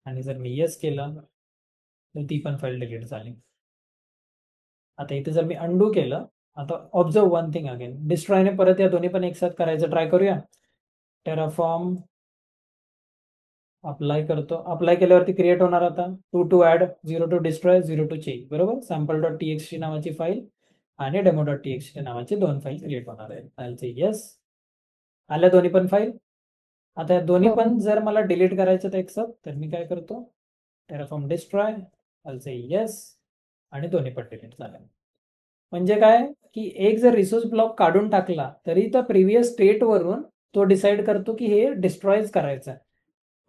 आणि जर मी येस केलं तर ती पण फाईल डिलीट झाली. आता इथे जर मी अंडू केलं, आता ऑब्झर्व वन थिंग अगेन, डिस्ट्रॉयने परत या दोन्ही पण एकसाथ करायचं ट्राय करूया. टेराफॉर्म अप्लाय करतो. अप्लाय केल्यावरती क्रिएट होणार आता 2 to add, 0 to destroy, 0 to change, बरोबर. sample.txt नावाची फाईल आणि demo.txt नावाची 2 फाईल क्रिएट होणार आहे. I will say yes. आल्या दोन्ही पण फाईल. आता या दोन्ही पण जर मला डिलीट करायचं तर एकसाथ, तर मी काय करतो Terraform destroy, I will say yes, आणि दोन्ही पण डिलीट झाल्या. म्हणजे काय की एक जर रिसोर्स ब्लॉक काढून टाकला तरी त्या प्रिव्हियस स्टेट वरून तो डिसाइड करतो की हे डिस्ट्रॉयच करायचं आहे,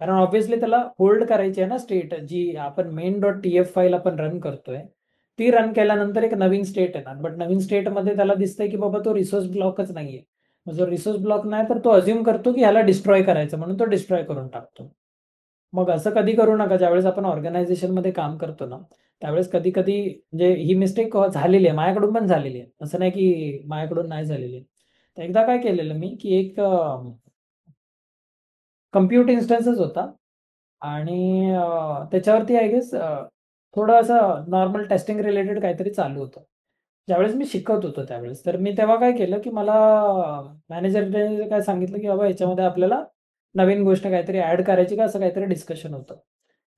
कारण ऑब्व्हियसली त्याला होल्ड करायची आहे ना स्टेट, जी आपण main.tf फाईल आपण रन करतोय ती रन केल्यानंतर एक नवीन स्टेट येणार, बट नवीन स्टेटमध्ये त्याला दिसतंय की बाबा तो रिसोर्स ब्लॉकच नाहीये. मग जो रिसोर्स ब्लॉक नाही तर तो अज्युम करतो की ह्याला डिस्ट्रॉय करायचं, म्हणून तो डिस्ट्रॉय करून टाकतो. मग असं कधी करू नका. ज्यावेळेस आपण ऑर्गनायझेशनमध्ये काम करतो ना, त्यावेळेस कधी कधी म्हणजे ही मिस्टेक झालेली आहे, माझ्याकडून पण झालेली आहे, असं नाही की माझ्याकडून नाही झालेली आहे. तर एकदा काय केलेलं मी की एक कम्प्युट इन्स्टन्सच होता आणि त्याच्यावरती आय गेस थोडं असं नॉर्मल टेस्टिंग रिलेटेड काहीतरी चालू होतं. ज्यावेळेस मी शिकत होतो त्यावेळेस, तर मी तेव्हा काय केलं की मला मॅनेजरने काय सांगितलं की बाबा याच्यामध्ये आपल्याला नवीन गोष्ट काहीतरी ऍड करायची का, असं काहीतरी डिस्कशन होतं.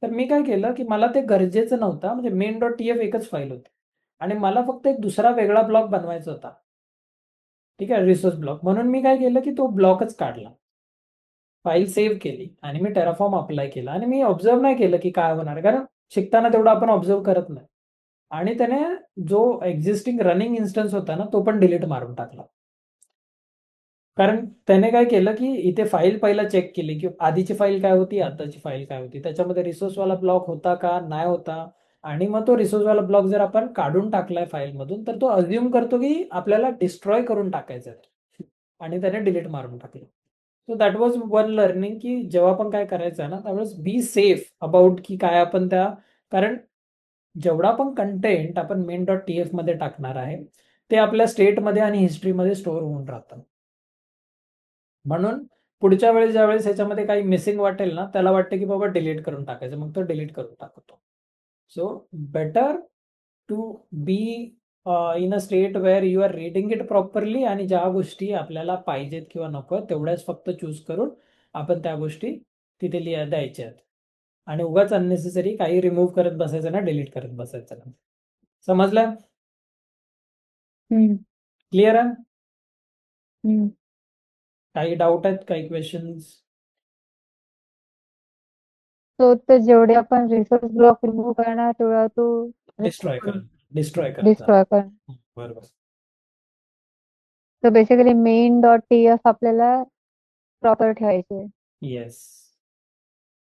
तर मी काय केलं की मला ते गरजेचं नव्हतं, म्हणजे main.tf एकच फाईल होती आणि मला फक्त एक दुसरा वेगळा ब्लॉक बनवायचा होता. ठीक आहे, रिसोर्स ब्लॉक. म्हणून मी काय केलं की तो ब्लॉकच काढला, फाईल सेव्ह केली आणि मी टेराफॉर्म अप्लाय केला आणि मी ऑब्झर्व नाही केलं की काय होणार, कारण शिकताना तेवढं आपण ऑब्झर्व करत नाही. आणि त्याने जो एक्झिस्टिंग रनिंग इन्स्टन्स होता ना, तो पण डिलीट मारून टाकला. कारण त्याने काय केलं की इथे फाईल पहिला चेक केली की आधीची फाईल काय होती, आताची फाईल काय होती, त्याच्यामध्ये रिसोर्सवाला ब्लॉक होता का नाही होता. आणि मग तो रिसोर्सवाला ब्लॉक जर आपण काढून टाकलाय फाईलमधून, तर तो अज्युम करतो की आपल्याला डिस्ट्रॉय करून टाकायचं आहे आणि त्याने डिलीट मारून टाकलं. So that was one learning की जेव्हा पण काय करायचं आहे ना, त्यावेळेस बी सेफ अबाउट की काय आपण त्या, कारण जेवढा पण कंटेंट आपण main.tf मध्ये टाकणार आहे ते आपल्या स्टेटमध्ये आणि हिस्ट्रीमध्ये स्टोअर होऊन राहतं. म्हणून पुढच्या वेळेस ज्यावेळेस ह्याच्यामध्ये काही मिसिंग वाटेल ना, त्याला वाटतं की बाबा डिलीट करून टाकायचं, मग तो डिलीट करून टाकतो. So better to be in a state where you are reading it properly आणि ज्या गोष्टी आपल्याला पाहिजेत किंवा नको तेवढ्याच फक्त चूज करून आपण त्या गोष्टी तिथे द्यायच्या आहेत आणि उगाच अननेसेसरी काही रिमूव्ह करत बसायचं ना, डिलीट करत बसायचं ना. समजलं? हम्म, क्लिअर आहे? हम्म. काही डाऊट आहेत, काही क्वेश्चन्स? तर जेवढे आपण रिसोर्स ब्लॉक रिमूव्ह करणार तेवढा तो डिस्ट्रॉय करत करत डिस्ट्रॉय कर. बरोबर. तर बेसिकली main.tf आपल्याला प्रॉपर ठेवायचे. येस,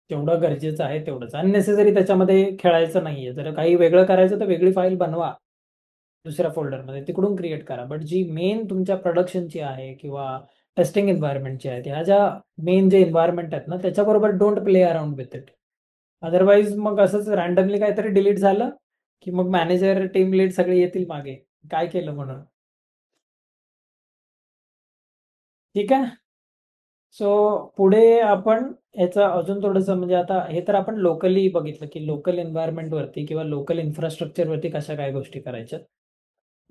जेवढं गरजेचं आहे तेवढंच, अननेसेसरी त्याच्यामध्ये खेळायचं नाहीये. जर काही वेगळं करायचं तर वेगळी फाईल बनवा दुसऱ्या फोल्डरमध्ये, तिकडून क्रिएट करा. बट जी मेन तुमच्या प्रोडक्शनची आहे किंवा टेस्टिंग एन्व्हायरमेंटची आहे, ह्या ज्या मेन जे एन्व्हायरमेंट आहेत ना, त्याच्याबरोबर don't play around with it. Otherwise मग असंच रॅन्डमली काहीतरी डिलीट झालं की मग मॅनेजर, टीम लीड सगळे येतील मागे, काय केलं म्हणून. ठीक आहे. सो पुढे आपण याचं अजून थोडंसं, म्हणजे आता हे तर आपण लोकली बघितलं की लोकल एन्व्हायरमेंटवरती किंवा लोकल इन्फ्रास्ट्रक्चरवरती कशा काय गोष्टी करायच्या.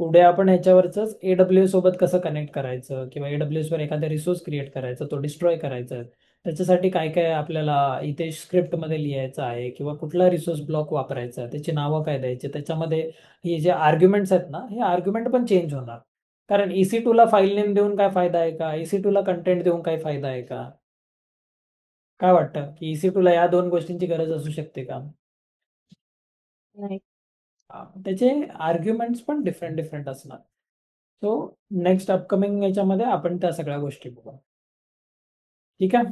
पुढे आपण ह्याच्यावरच AWS सोबत कसं कनेक्ट करायचं किंवा AWS वर एखादा रिसोर्स क्रिएट करायचा, तो डिस्ट्रॉय करायचा, त्याच्यासाठी काय काय आपल्याला इथे स्क्रिप्टमध्ये लिहायचं आहे किंवा कुठला रिसोर्स ब्लॉक वापरायचा, त्याची नावं काय द्यायची, त्याच्यामध्ये हे जे आर्ग्युमेंट्स आहेत ना, हे आर्ग्युमेंट पण चेंज होणार. कारण EC2 ला फाईल नेम देऊन काय फायदा आहे का, EC2 ला कंटेंट देऊन काय फायदा आहे का? काय वाटतं की EC2 ला या दोन गोष्टींची गरज असू शकते का? नाही. त्याचे आर्ग्युमेंट्स पण डिफरंट डिफरंट असणार. सो नेक्स्ट अपकमिंग याच्यामध्ये आपण त्या सगळ्या गोष्टी बघू. ठीक आहे.